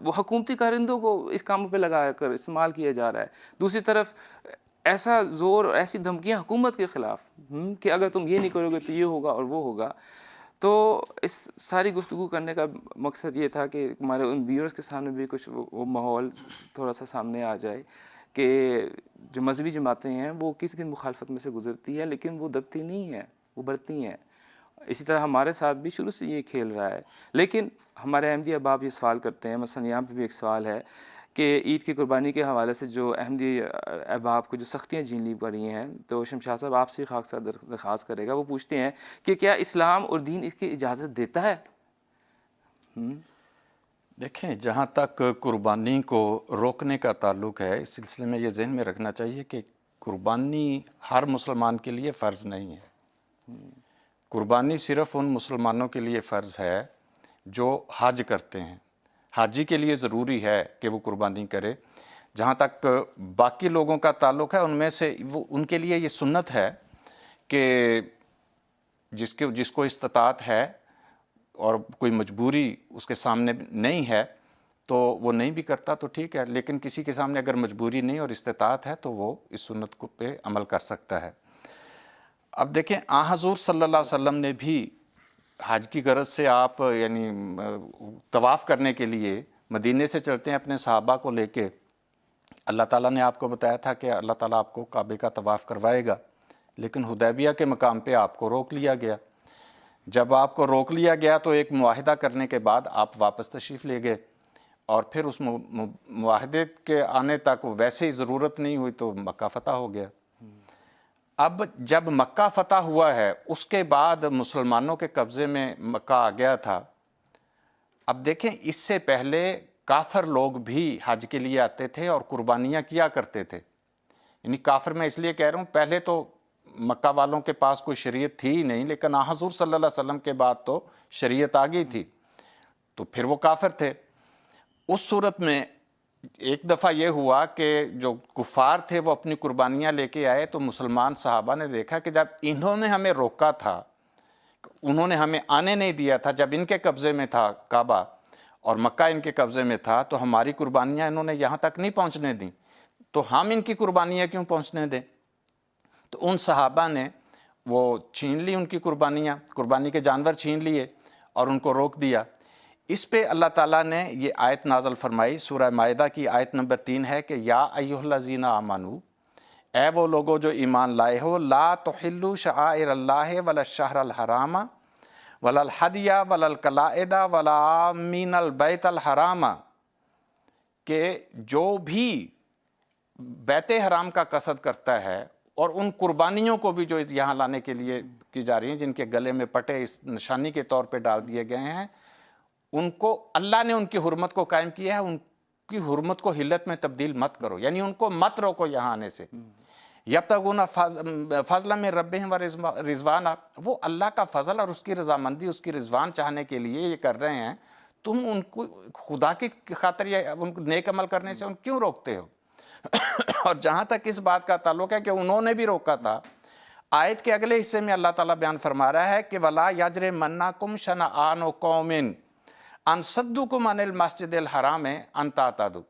وہ حکومتی کارندوں کو اس کاموں پہ لگا کر استعمال کیا جا رہا ہے. دوسری طرف ایسا زور اور ایسی دھمکیاں حکومت کے خلاف کہ اگر تم یہ نہیں کرو گے تو یہ ہوگا اور وہ ہوگا. تو اس ساری گفتگو کرنے کا مقصد یہ تھا کہ ہمارے ان ویورز کے سامنے بھی کچھ وہ ماحول تھوڑا سا سامنے آ جائے کہ جو مذہبی جماعتیں ہیں وہ کس مخالفت میں سے گزرتی ہے، لیکن وہ دبتی نہیں ہیں، وہ بڑھتی ہیں. اسی طرح ہمارے ساتھ بھی شروع سے یہ کھیل رہا ہے. لیکن ہمارے احمدی احباب یہ سوال کرتے ہیں، مثلا یہاں پہ بھی ایک سوال ہے کہ عید کی قربانی کے حوالے سے جو احمدی احباب کو جو سختیاں جھیلنی پڑی ہیں، تو شمشاد صاحب آپ سے خاص درخواست کرے گا. وہ پوچھتے ہیں کہ کیا اسلام اور دین اس کی اجازت دیتا ہے؟ دیکھیں، جہاں تک قربانی کو روکنے کا تعلق ہے، اس سلسلے میں یہ ذہن میں رکھنا چاہیے کہ قربانی ہر مسلمان کے لیے فرض نہیں ہے. قربانی صرف ان مسلمانوں کے لیے فرض ہے جو حج کرتے ہیں، حاجی کے لیے ضروری ہے کہ وہ قربانی کرے۔ جہاں تک باقی لوگوں کا تعلق ہے ان میں سے ان کے لیے یہ سنت ہے کہ جس کو استطاعت ہے اور کوئی مجبوری اس کے سامنے نہیں ہے تو وہ نہیں بھی کرتا تو ٹھیک ہے، لیکن کسی کے سامنے اگر مجبوری نہیں اور استطاعت ہے تو وہ اس سنت کو پہ عمل کر سکتا ہے۔ اب دیکھیں حضور صلی اللہ علیہ وسلم نے بھی حج کی غرض سے آپ یعنی طواف کرنے کے لیے مدینے سے چلتے ہیں اپنے صحابہ کو لے کے، اللہ تعالیٰ نے آپ کو بتایا تھا کہ اللہ تعالیٰ آپ کو کعبے کا طواف کروائے گا، لیکن حدیبیہ کے مقام پہ آپ کو روک لیا گیا۔ جب آپ کو روک لیا گیا تو ایک معاہدہ کرنے کے بعد آپ واپس تشریف لے گئے، اور پھر اس معاہدے کے آنے تک ویسے ہی ضرورت نہیں ہوئی تو مکہ فتح ہو گیا۔ اب جب مکہ فتح ہوا ہے اس کے بعد مسلمانوں کے قبضے میں مکہ آ گیا تھا۔ اب دیکھیں اس سے پہلے کافر لوگ بھی حج کے لیے آتے تھے اور قربانیاں کیا کرتے تھے، یعنی کافر میں اس لیے کہہ رہا ہوں، پہلے تو مکہ والوں کے پاس کوئی شریعت تھی ہی نہیں، لیکن حضور صلی اللہ علیہ وسلم کے بعد تو شریعت آ گئی تھی، تو پھر وہ کافر تھے۔ اس صورت میں ایک دفعہ یہ ہوا کہ جو کفار تھے وہ اپنی قربانیاں لے کے آئے، تو مسلمان صحابہ نے دیکھا کہ جب انہوں نے ہمیں روکا تھا، انہوں نے ہمیں آنے نہیں دیا تھا، جب ان کے قبضے میں تھا کعبہ اور مکہ ان کے قبضے میں تھا، تو ہماری قربانیاں انہوں نے یہاں تک نہیں پہنچنے دیں، تو ہم ان کی قربانیاں کیوں پہنچنے دیں؟ تو ان صحابہ نے وہ چھین لی ان کی قربانیاں، قربانی کے جانور چھین لیے اور ان کو روک دیا۔ اس پہ اللہ تعالیٰ نے یہ آیت نازل فرمائی، سورہ مائدہ کی آیت نمبر 3 ہے کہ یا ایھا الذین آمنو، اے وہ لوگوں جو ایمان لائے ہو، لا تحلوا شعائر اللہ ولا الشہر الحرام ولا الہدی ولا القلائد ولا آمین البیت الحرام، کہ جو بھی بیت حرام کا قصد کرتا ہے اور ان قربانیوں کو بھی جو یہاں لانے کے لیے کی جا رہی ہیں، جن کے گلے میں پٹے اس نشانی کے طور پہ ڈال دیے گئے ہیں، ان کو اللہ نے ان کی حرمت کو قائم کیا ہے، ان کی حرمت کو حلت میں تبدیل مت کرو، یعنی ان کو مت روکو یہاں آنے سے۔ یبتغون فضلا من ربہم ورضوانا، وہ اللہ کا فضل اور اس کی رضامندی، اس کی رضوان چاہنے کے لیے یہ کر رہے ہیں، تم ان کو خدا کی خاطر یا ان کو نیک عمل کرنے سے ان کیوں روکتے ہو؟ اور جہاں تک اس بات کا تعلق ہے کہ انہوں نے بھی روکا تھا، آیت کے اگلے حصے میں اللہ تعالیٰ بیان فرما رہا ہے کہ وَلَا يَجْرِمَنَّكُمْ شَنَآنُ قَوْمٍ ان صدوکم عن المسجد الحرام ان تعتدوا،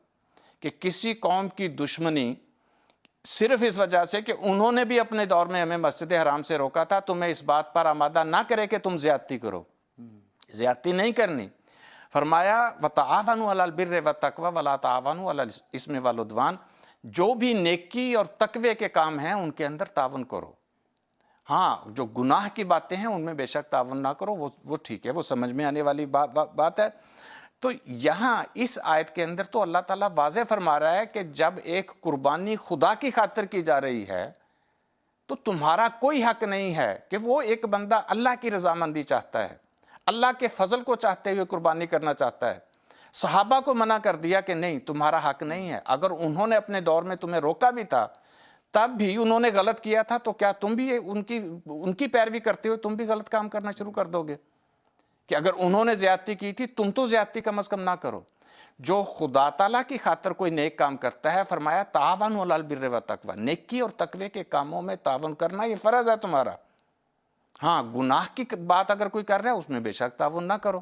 کہ کسی قوم کی دشمنی صرف اس وجہ سے کہ انہوں نے بھی اپنے دور میں ہمیں مسجد حرام سے روکا تھا، تمہیں اس بات پر آمادہ نہ کرے کہ تم زیادتی کرو، زیادتی نہیں کرنی۔ فرمایا وَتَعَاوَنُوا عَلَى الْبِرِّ وَالتَّقْوَىٰ وَلَا تَعَاوَنُوا عَلَى الْإِثْمِ وَالْعُدْوَانِ، جو بھی نیکی اور تقوی کے کام ہیں ان کے اندر تعاون کرو، ہاں جو گناہ کی باتیں ہیں ان میں بے شک تعاون نہ کرو، وہ ٹھیک ہے، وہ سمجھ میں آنے والی بات ہے۔ تو یہاں اس آیت کے اندر تو اللہ تعالیٰ واضح فرما رہا ہے کہ جب ایک قربانی خدا کی خاطر کی جا رہی ہے تو تمہارا کوئی حق نہیں ہے کہ وہ ایک بندہ اللہ کی رضامندی چاہتا ہے، اللہ کے فضل کو چاہتے ہوئے قربانی کرنا چاہتا ہے۔ صحابہ کو منع کر دیا کہ نہیں، تمہارا حق نہیں ہے، اگر انہوں نے اپنے دور میں تمہیں روکا بھی تھا تب بھی انہوں نے غلط کیا تھا، تو کیا تم بھی ان کی پیروی کرتے ہوئے تم بھی غلط کام کرنا شروع کر دو گے؟ کہ اگر انہوں نے زیادتی کی تھی تم تو زیادتی کم از کم نہ کرو۔ جو خدا تعالیٰ کی خاطر کوئی نیک کام کرتا ہے، فرمایا تعاونوا علی البر والتقوی، نیکی اور تقوی کے کاموں میں تعاون کرنا یہ فرض ہے تمہارا۔ ہاں گناہ کی بات اگر کوئی کر رہا ہے اس میں بے شک تعاون نہ کرو۔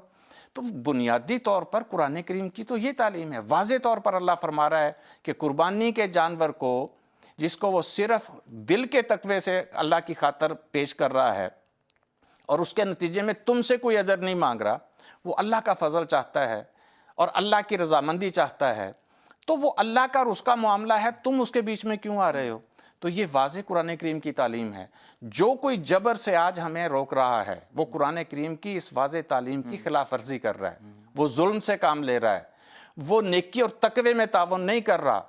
تو بنیادی طور پر قرآن کریم کی تو یہ تعلیم ہے، واضح طور پر اللہ فرما رہا ہے کہ قربانی کے جانور کو جس کو وہ صرف دل کے تقوی سے اللہ کی خاطر پیش کر رہا ہے اور اس کے نتیجے میں تم سے کوئی اجر نہیں مانگ رہا، وہ اللہ کا فضل چاہتا ہے اور اللہ کی رضامندی چاہتا ہے، تو وہ اللہ کا اور اس کا معاملہ ہے، تم اس کے بیچ میں کیوں آ رہے ہو؟ تو یہ واضح قرآن کریم کی تعلیم ہے۔ جو کوئی جبر سے آج ہمیں روک رہا ہے وہ قرآن کریم کی اس واضح تعلیم کی خلاف ورزی کر رہا ہے، وہ ظلم سے کام لے رہا ہے، وہ نیکی اور تقوی میں تعاون نہیں کر رہا،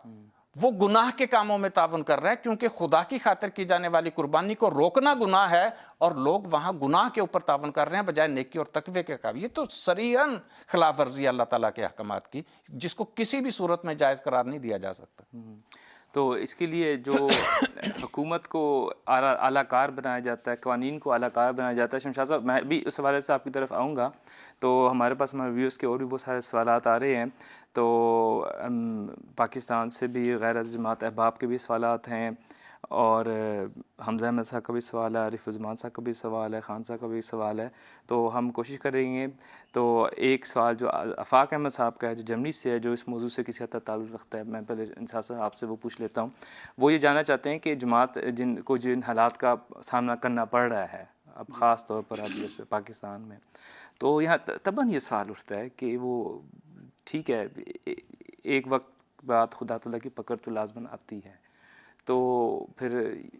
وہ گناہ کے کاموں میں تعاون کر رہا ہے، کیونکہ خدا کی خاطر کی جانے والی قربانی کو روکنا گناہ ہے اور لوگ وہاں گناہ کے اوپر تعاون کر رہے ہیں بجائے نیکی اور تقوی کے کام۔ یہ تو صریحاً خلاف ورزی اللہ تعالیٰ کے احکامات کی، جس کو کسی بھی صورت میں جائز قرار نہیں دیا جا سکتا۔ تو اس کے لیے جو حکومت کو اعلیٰ کار بنایا جاتا ہے، قوانین کو اعلیٰ کار بنایا جاتا ہے، شمشاد صاحب میں بھی اس حوالے سے آپ کی طرف آؤں گا. تو ہمارے پاس ہمارے ویورز کے اور بھی بہت سارے سوالات آ رہے ہیں. تو پاکستان سے بھی غیر ازی جماعت احباب کے بھی سوالات ہیں، اور حمزہ احمد صاحب کا بھی سوال ہے، عارف عثمان صاحب کا بھی سوال ہے، خان صاحب کا بھی سوال ہے. تو ہم کوشش کریں گے. تو ایک سوال جو آفاق احمد صاحب کا ہے جو جرمنی سے ہے، جو اس موضوع سے کسی حد تک تعلق رکھتا ہے، میں پہلے انصاف صاحب آپ سے وہ پوچھ لیتا ہوں. وہ یہ جاننا چاہتے ہیں کہ جماعت جن حالات کا سامنا کرنا پڑ رہا ہے اب خاص طور پر اب جیسے پاکستان میں، تو یہاں طبعاً یہ سوال اٹھتا ہے کہ وہ ٹھیک ہے ایک وقت بعد خدا تعالیٰ کی پکڑ تو لازماً آتی ہے، تو پھر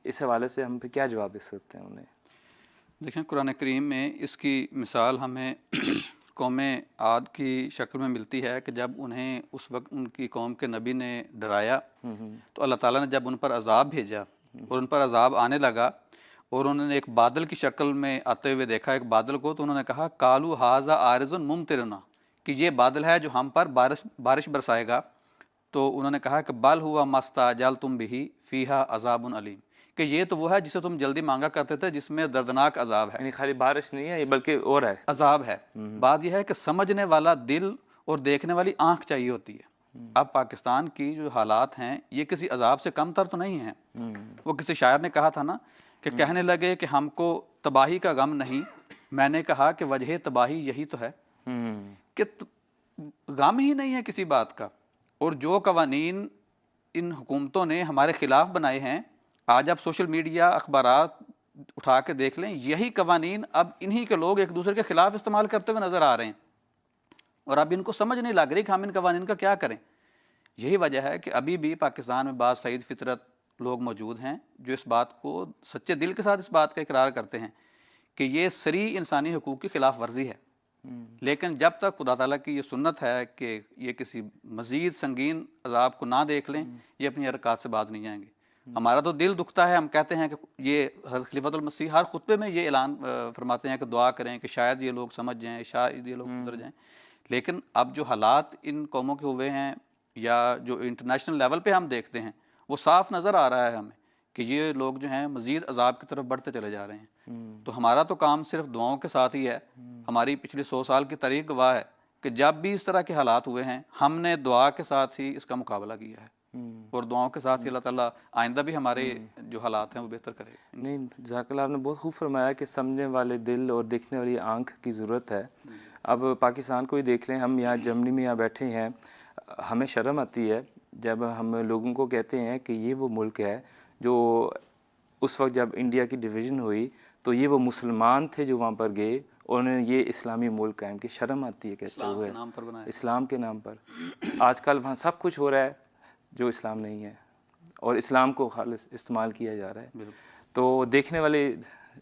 اس حوالے سے ہم پھر کیا جواب دے سکتے ہیں انہیں؟ دیکھیں قرآن کریم میں اس کی مثال ہمیں قوم عاد کی شکل میں ملتی ہے کہ جب انہیں اس وقت ان کی قوم کے نبی نے ڈرایا تو اللہ تعالیٰ نے جب ان پر عذاب بھیجا اور ان پر عذاب آنے لگا اور انہوں نے ایک بادل کی شکل میں آتے ہوئے دیکھا ایک بادل کو، تو انہوں نے کہا کالو ھذا عارض ممطرنا، کہ یہ بادل ہے جو ہم پر بارش برسائے گا. تو انہوں نے کہا کہ بل ہوا ما استعجلتم بہ فیہا عذاب علیم، کہ یہ تو وہ ہے جسے تم جلدی مانگا کرتے تھے جس میں دردناک عذاب ہے. یعنی خالی بارش نہیں ہے یہ بلکہ اور ہے، عذاب ہے. بات یہ ہے کہ سمجھنے والا دل اور دیکھنے والی آنکھ چاہیے ہوتی ہے. اب پاکستان کی جو حالات ہیں یہ کسی عذاب سے کم تر تو نہیں ہیں. وہ کسی شاعر نے کہا تھا نا کہ کہنے لگے کہ ہم کو تباہی کا غم نہیں، میں نے کہا کہ وجہ تباہی یہی تو ہے، کہ غم ہی نہیں ہے کسی بات کا. اور جو قوانین ان حکومتوں نے ہمارے خلاف بنائے ہیں، آج آپ سوشل میڈیا اخبارات اٹھا کے دیکھ لیں، یہی قوانین اب انہی کے لوگ ایک دوسرے کے خلاف استعمال کرتے ہوئے نظر آ رہے ہیں، اور اب ان کو سمجھ نہیں لگ رہی کہ ہم ان قوانین کا کیا کریں. یہی وجہ ہے کہ ابھی بھی پاکستان میں بعض سعید فطرت لوگ موجود ہیں جو اس بات کو سچے دل کے ساتھ اس بات کا اقرار کرتے ہیں کہ یہ صریح انسانی حقوق کی خلاف ورزی ہے. لیکن جب تک خدا تعالیٰ کی یہ سنت ہے کہ یہ کسی مزید سنگین عذاب کو نہ دیکھ لیں، یہ اپنی حرکات سے باز نہیں جائیں گے. ہمارا تو دل دکھتا ہے، ہم کہتے ہیں کہ یہ حضرت خلیفۃ المسیح ہر خطبے میں یہ اعلان فرماتے ہیں کہ دعا کریں کہ شاید یہ لوگ سمجھ جائیں، شاید یہ لوگ سدھر جائیں. لیکن اب جو حالات ان قوموں کے ہوئے ہیں یا جو انٹرنیشنل لیول پہ ہم دیکھتے ہیں، وہ صاف نظر آ رہا ہے ہمیں کہ یہ لوگ جو ہیں مزید عذاب کی طرف بڑھتے چلے جا رہے ہیں. تو ہمارا تو کام صرف دعاؤں کے ساتھ ہی ہے. ہماری پچھلی 100 سال کی تاریخ گواہ ہے کہ جب بھی اس طرح کے حالات ہوئے ہیں ہم نے دعا کے ساتھ ہی اس کا مقابلہ کیا ہے، اور دعاؤں کے ساتھ ہی اللہ تعالیٰ آئندہ بھی ہمارے جو حالات ہیں وہ بہتر کرے. نہیں جزاک اللہ، آپ نے بہت خوب فرمایا کہ سمجھنے والے دل اور دیکھنے والی آنکھ کی ضرورت ہے. اب پاکستان کو ہی دیکھ لیں، ہم یہاں جرمنی میں یہاں بیٹھے ہیں، ہمیں شرم آتی ہے جب ہم لوگوں کو کہتے ہیں کہ یہ وہ ملک ہے جو اس وقت جب انڈیا کی ڈویژن ہوئی تو یہ وہ مسلمان تھے جو وہاں پر گئے اور انہوں نے یہ اسلامی ملک قائم کی. شرم آتی ہے کہتے ہوئے، اسلام کے نام پر. آج کل وہاں سب کچھ ہو رہا ہے جو اسلام نہیں ہے، اور اسلام کو خالص استعمال کیا جا رہا ہے. تو دیکھنے والے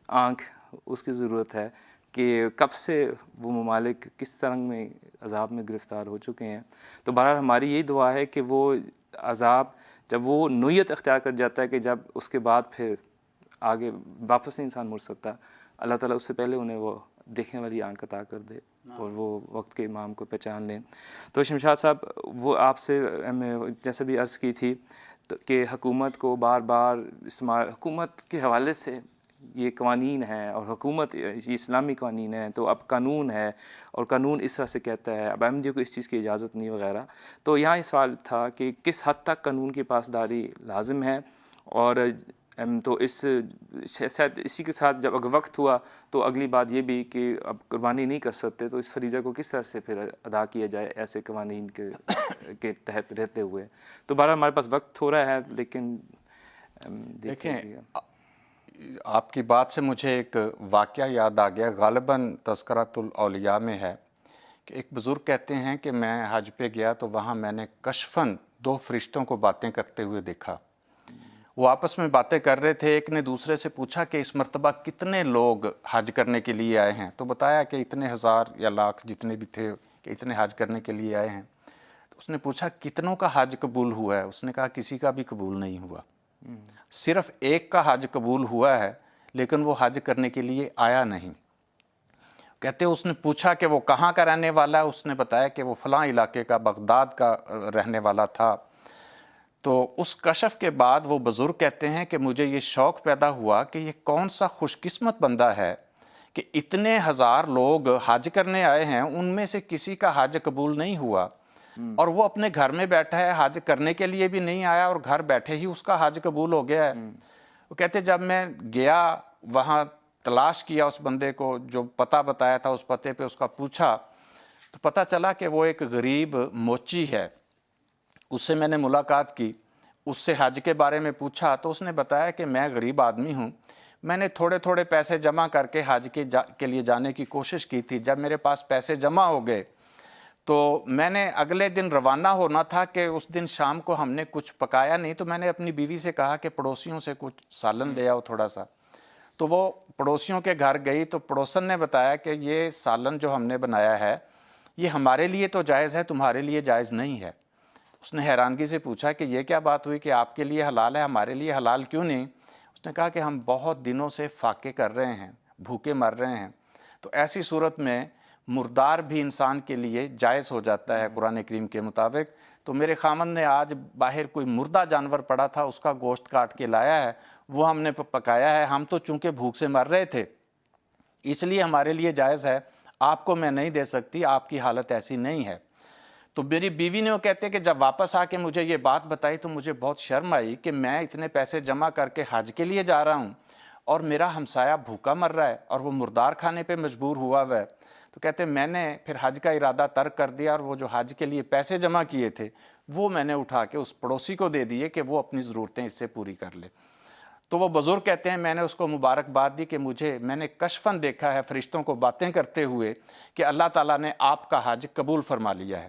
آنکھ اس کی ضرورت ہے کہ کب سے وہ ممالک کس طرح میں عذاب میں گرفتار ہو چکے ہیں. تو بہرحال ہماری یہی دعا ہے کہ وہ عذاب جب وہ نوعیت اختیار کر جاتا ہے کہ جب اس کے بعد پھر آگے واپس نہیں انسان مڑ سکتا، اللہ تعالیٰ اس سے پہلے انہیں وہ دیکھنے والی آنکھ عطا کر دے اور وہ وقت کے امام کو پہچان لیں. تو شمشاد صاحب، وہ آپ سے میں جیسے بھی عرض کی تھی کہ حکومت کو بار بار حکومت کے حوالے سے یہ قوانین ہیں اور حکومت یہ اسلامی قوانین ہیں، تو اب قانون ہے اور قانون اس طرح سے کہتا ہے، اب ایم ڈی کو اس چیز کی اجازت نہیں وغیرہ. تو یہاں یہ سوال تھا کہ کس حد تک قانون کی پاسداری لازم ہے، اور تو اس شاید اسی کے ساتھ جب وقت ہوا تو اگلی بات یہ بھی کہ اب قربانی نہیں کر سکتے تو اس فریضہ کو کس طرح سے پھر ادا کیا جائے ایسے قوانین کے تحت رہتے ہوئے. تو بہرحال ہمارے پاس وقت تھوڑا ہے، لیکن دیکھیں آپ کی بات سے مجھے ایک واقعہ یاد آ گیا، غالباً تذکرۃ الاولیاء میں ہے کہ ایک بزرگ کہتے ہیں کہ میں حج پہ گیا تو وہاں میں نے کشفاً 2 فرشتوں کو باتیں کرتے ہوئے دیکھا. وہ آپس میں باتیں کر رہے تھے، ایک نے دوسرے سے پوچھا کہ اس مرتبہ کتنے لوگ حج کرنے کے لیے آئے ہیں، تو بتایا کہ اتنے ہزار یا لاکھ جتنے بھی تھے کہ اتنے حج کرنے کے لیے آئے ہیں. تو اس نے پوچھا کتنوں کا حج قبول ہوا ہے، اس نے کہا کسی کا بھی قبول نہیں ہوا، صرف ایک کا حج قبول ہوا ہے لیکن وہ حج کرنے کے لیے آیا نہیں. کہتے اس نے پوچھا کہ وہ کہاں کا رہنے والا ہے، اس نے بتایا کہ وہ فلاں علاقے کا بغداد کا رہنے والا تھا. تو اس کشف کے بعد وہ بزرگ کہتے ہیں کہ مجھے یہ شوق پیدا ہوا کہ یہ کون سا خوش قسمت بندہ ہے کہ اتنے ہزار لوگ حج کرنے آئے ہیں، ان میں سے کسی کا حج قبول نہیں ہوا، اور وہ اپنے گھر میں بیٹھا ہے، حج کرنے کے لیے بھی نہیں آیا اور گھر بیٹھے ہی اس کا حج قبول ہو گیا ہے۔ وہ کہتے جب میں گیا وہاں تلاش کیا اس بندے کو، جو پتہ بتایا تھا اس پتے پہ اس کا پوچھا، تو پتہ چلا کہ وہ ایک غریب موچی ہے۔ اس سے میں نے ملاقات کی، اس سے حج کے بارے میں پوچھا تو اس نے بتایا کہ میں غریب آدمی ہوں، میں نے تھوڑے تھوڑے پیسے جمع کر کے حج کے لیے جانے کی کوشش کی تھی۔ جب میرے پاس پیسے جمع ہو گئے تو میں نے اگلے دن روانہ ہونا تھا کہ اس دن شام کو ہم نے کچھ پکایا نہیں، تو میں نے اپنی بیوی سے کہا کہ پڑوسیوں سے کچھ سالن لے آؤ تھوڑا سا۔ تو وہ پڑوسیوں کے گھر گئی تو پڑوسن نے بتایا کہ یہ سالن جو ہم نے بنایا ہے یہ ہمارے لیے تو جائز ہے، تمہارے لیے جائز نہیں ہے۔ اس نے حیرانگی سے پوچھا کہ یہ کیا بات ہوئی کہ آپ کے لیے حلال ہے، ہمارے لیے حلال کیوں نہیں؟ اس نے کہا کہ ہم بہت دنوں سے فاقے کر رہے ہیں، بھوکے مر رہے ہیں، تو ایسی صورت میں مردار بھی انسان کے لیے جائز ہو جاتا ہے قرآن کریم کے مطابق۔ تو میرے خامن نے آج باہر کوئی مردہ جانور پڑا تھا، اس کا گوشت کاٹ کے لایا ہے، وہ ہم نے پکایا ہے، ہم تو چونکہ بھوک سے مر رہے تھے اس لیے ہمارے لیے جائز ہے، آپ کو میں نہیں دے سکتی، آپ کی حالت ایسی نہیں ہے۔ تو میری بیوی نے وہ کہتے کہ جب واپس آ کے مجھے یہ بات بتائی تو مجھے بہت شرم آئی کہ میں اتنے پیسے جمع کر کے حج کے لیے جا رہا ہوں اور میرا ہمسایہ بھوکا مر رہا ہے اور وہ مردار کھانے پہ مجبور ہوا ہے۔ تو کہتے میں نے پھر حج کا ارادہ ترک کر دیا اور وہ جو حج کے لیے پیسے جمع کیے تھے وہ میں نے اٹھا کے اس پڑوسی کو دے دیے کہ وہ اپنی ضرورتیں اس سے پوری کر لے۔ تو وہ بزرگ کہتے ہیں میں نے اس کو مبارکباد دی کہ میں نے کشفاً دیکھا ہے فرشتوں کو باتیں کرتے ہوئے کہ اللہ تعالیٰ نے آپ کا حج قبول فرما لیا ہے۔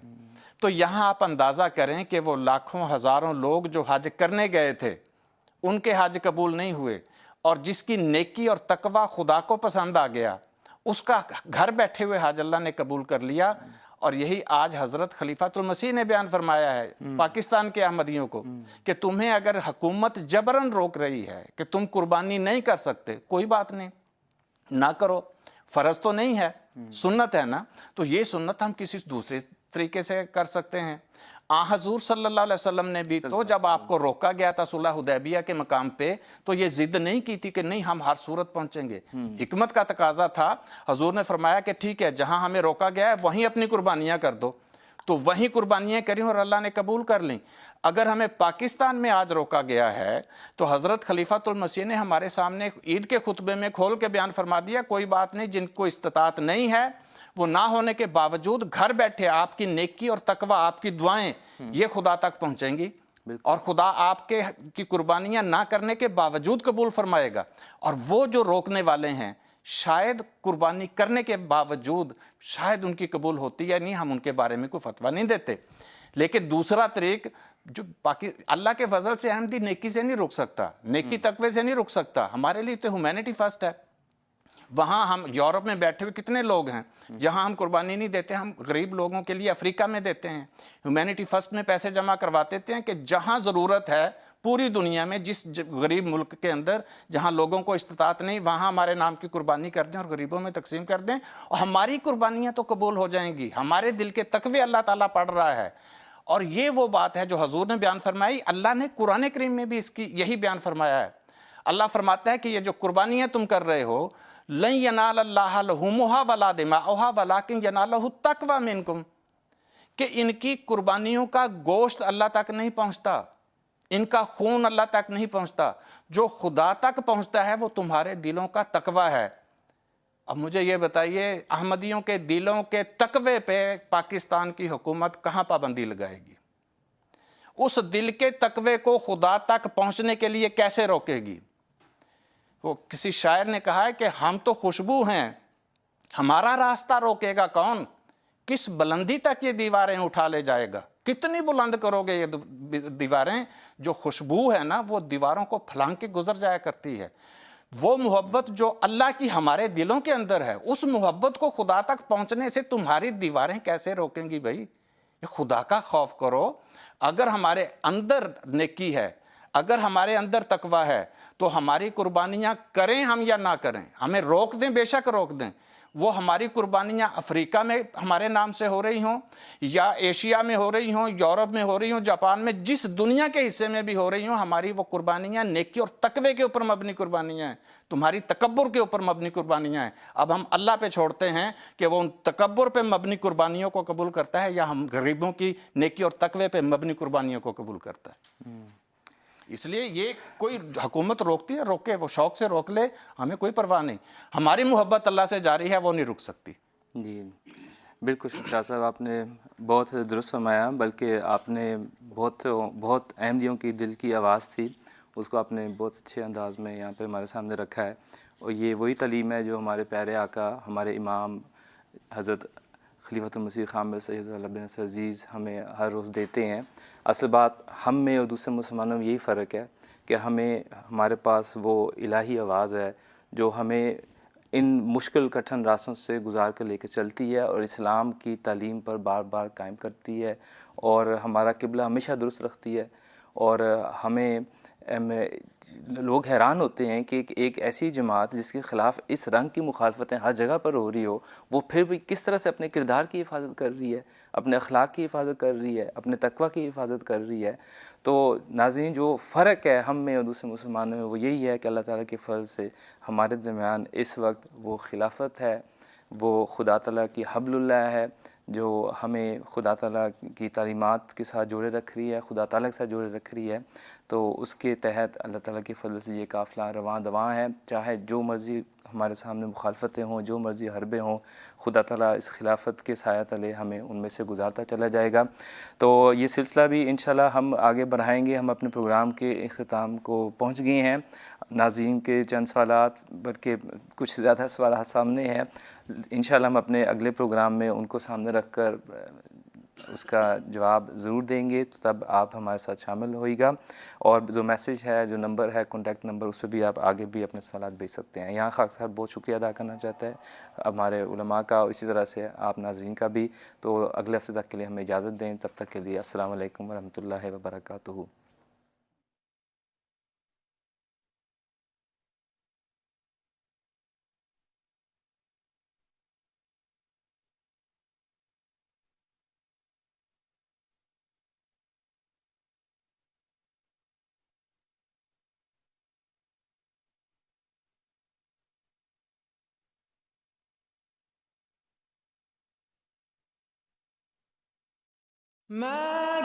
تو یہاں آپ اندازہ کریں کہ وہ لاکھوں ہزاروں لوگ جو حج کرنے گئے تھے ان کے حج قبول نہیں ہوئے، اور جس کی نیکی اور تقوی خدا کو پسند آ گیا اس کا گھر بیٹھے ہوئے حج اللہ نے قبول کر لیا۔ اور یہی آج حضرت خلیفۃ المسیح نے بیان فرمایا ہے پاکستان کے احمدیوں کو کہ تمہیں اگر حکومت جبراً روک رہی ہے کہ تم قربانی نہیں کر سکتے، کوئی بات نہیں، نہ کرو، فرض تو نہیں ہے، سنت ہے نا، تو یہ سنت ہم کسی دوسرے طریقے سے کر سکتے ہیں۔ حضور صلی اللہ علیہ وسلم نے بھی تو جب آپ کو روکا گیا تھا صلح حدیبیہ کے مقام پہ تو یہ ضد نہیں کی تھی کہ نہیں ہم ہر صورت پہنچیں گے، حکمت کا تقاضا تھا۔ حضور نے فرمایا کہ ٹھیک ہے جہاں ہمیں روکا گیا ہے وہیں اپنی قربانیاں کر دو، تو وہیں قربانیاں کریں اور اللہ نے قبول کر لیں۔ اگر ہمیں پاکستان میں آج روکا گیا ہے تو حضرت خلیفۃ المسیح نے ہمارے سامنے عید کے خطبے میں کھول کے بیان فرما دیا کوئی بات نہیں، جن کو استطاعت نہیں ہے وہ نہ ہونے کے باوجود گھر بیٹھے آپ کی نیکی اور تقوی، آپ کی دعائیں یہ خدا تک پہنچیں گی، اور خدا آپ کی قربانیاں نہ کرنے کے باوجود قبول فرمائے گا۔ اور وہ جو روکنے والے ہیں شاید قربانی کرنے کے باوجود شاید ان کی قبول ہوتی ہے نہیں، ہم ان کے بارے میں کوئی فتویٰ نہیں دیتے۔ لیکن دوسرا طریق جو اللہ کے فضل سے احمدی نیکی سے نہیں رک سکتا، نیکی تقوی سے نہیں رک سکتا، ہمارے لیے تو ہیومینٹی فرسٹ ہے۔ وہاں ہم یورپ میں بیٹھے ہوئے کتنے لوگ ہیں جہاں ہم قربانی نہیں دیتے، ہم غریب لوگوں کے لیے افریقہ میں دیتے ہیں، ہیومینٹی فرسٹ میں پیسے جمع کرواتے ہیں کہ جہاں ضرورت ہے پوری دنیا میں جس غریب ملک کے اندر جہاں لوگوں کو استطاعت نہیں وہاں ہمارے نام کی قربانی کر دیں اور غریبوں میں تقسیم کر دیں، اور ہماری قربانیاں تو قبول ہو جائیں گی، ہمارے دل کے تقوی اللہ تعالیٰ پڑھ رہا ہے۔ اور یہ وہ بات ہے جو حضور نے بیان فرمائی، اللہ نے قرآن کریم میں بھی اس کی یہی بیان فرمایا ہے۔ اللہ فرماتا ہے کہ یہ جو قربانیاں تم کر رہے ہو لن ینال اللہ لحومها ولا دماؤها ولکن ینالہ التقوی منکم، کہ ان کی قربانیوں کا گوشت اللہ تک نہیں پہنچتا، ان کا خون اللہ تک نہیں پہنچتا، جو خدا تک پہنچتا ہے وہ تمہارے دلوں کا تقوی ہے۔ اب مجھے یہ بتائیے احمدیوں کے دلوں کے تقوی پہ پاکستان کی حکومت کہاں پابندی لگائے گی؟ اس دل کے تقوی کو خدا تک پہنچنے کے لیے کیسے روکے گی؟ وہ کسی شاعر نے کہا ہے کہ ہم تو خوشبو ہیں، ہمارا راستہ روکے گا کون؟ کس بلندی تک یہ دیواریں اٹھا لے جائے گا؟ کتنی بلند کرو گے یہ دیواریں؟ جو خوشبو ہے نا وہ دیواروں کو پھلانگ کے گزر جایا کرتی ہے۔ وہ محبت جو اللہ کی ہمارے دلوں کے اندر ہے اس محبت کو خدا تک پہنچنے سے تمہاری دیواریں کیسے روکیں گی بھائی؟ یہ خدا کا خوف کرو۔ اگر ہمارے اندر نیکی ہے، اگر ہمارے اندر تقوی ہے تو ہماری قربانیاں کریں ہم یا نہ کریں، ہمیں روک دیں بے شک روک دیں، وہ ہماری قربانیاں افریقہ میں ہمارے نام سے ہو رہی ہوں یا ایشیا میں ہو رہی ہوں، یورپ میں ہو رہی ہوں، جاپان میں، جس دنیا کے حصے میں بھی ہو رہی ہوں، ہماری وہ قربانیاں نیکی اور تقوی کے اوپر مبنی قربانیاں ہیں، تمہاری تکبر کے اوپر مبنی قربانیاں ہیں۔ اب ہم اللہ پہ چھوڑتے ہیں کہ وہ ان تکبر پہ مبنی قربانیوں کو قبول کرتا ہے یا ہم غریبوں کی نیکی اور تقوی پہ مبنی قربانیوں کو قبول کرتا ہے۔ اس لیے یہ کوئی حکومت روکتی ہے، روکے، وہ شوق سے روک لے، ہمیں کوئی پرواہ نہیں، ہماری محبت اللہ سے جاری ہے، وہ نہیں رک سکتی۔ جی بالکل شاہ صاحب، آپ نے بہت درست فرمایا، بلکہ آپ نے بہت احمدیوں کی دل کی آواز تھی، اس کو آپ نے بہت اچھے انداز میں یہاں پہ ہمارے سامنے رکھا ہے، اور یہ وہی تعلیم ہے جو ہمارے پیارے آقا، ہمارے امام حضرت خلیفۃ المسیح خامد سید اللہ بن نصر عزیز ہمیں ہر روز دیتے ہیں۔ اصل بات ہم میں اور دوسرے مسلمانوں میں یہی فرق ہے کہ ہمارے پاس وہ الہی آواز ہے جو ہمیں ان مشکل کٹھن راستوں سے گزار کر لے کے چلتی ہے اور اسلام کی تعلیم پر بار بار قائم کرتی ہے، اور ہمارا قبلہ ہمیشہ درست رکھتی ہے۔ اور لوگ حیران ہوتے ہیں کہ ایک ایسی جماعت جس کے خلاف اس رنگ کی مخالفتیں ہر جگہ پر ہو رہی ہو، وہ پھر بھی کس طرح سے اپنے کردار کی حفاظت کر رہی ہے، اپنے اخلاق کی حفاظت کر رہی ہے، اپنے تقوی کی حفاظت کر رہی ہے۔ تو ناظرین، جو فرق ہے ہم میں اور دوسرے مسلمانوں میں وہ یہی ہے کہ اللہ تعالیٰ کے فضل سے ہمارے درمیان اس وقت وہ خلافت ہے، وہ خدا تعالیٰ کی حبل اللہ ہے جو ہمیں خدا تعالیٰ کی تعلیمات کے ساتھ جوڑے رکھ رہی ہے، خدا تعالیٰ کے ساتھ جوڑے رکھ رہی ہے۔ تو اس کے تحت اللہ تعالیٰ کے فضل سے یہ قافلہ رواں دواں ہے، چاہے جو مرضی ہمارے سامنے مخالفتیں ہوں، جو مرضی حربیں ہوں، خدا تعالیٰ اس خلافت کے سایہ تلے ہمیں ان میں سے گزارتا چلا جائے گا۔ تو یہ سلسلہ بھی انشاءاللہ ہم آگے بڑھائیں گے۔ ہم اپنے پروگرام کے اختتام کو پہنچ گئے ہیں۔ ناظرین کے چند سوالات، بلکہ کچھ زیادہ سوالات سامنے ہیں، انشاءاللہ ہم اپنے اگلے پروگرام میں ان کو سامنے رکھ کر اس کا جواب ضرور دیں گے، تو تب آپ ہمارے ساتھ شامل ہوئے گا۔ اور جو میسیج ہے، جو نمبر ہے، کانٹیکٹ نمبر، اس پہ بھی آپ آگے بھی اپنے سوالات بھیج سکتے ہیں۔ یہاں خاک صاحب بہت شکریہ ادا کرنا چاہتا ہے ہمارے علماء کا، اور اسی طرح سے آپ ناظرین کا بھی۔ تو اگلے ہفتے تک کے لیے ہمیں اجازت دیں، تب تک کے لیے السلام علیکم ورحمۃ اللہ وبرکاتہ۔ میں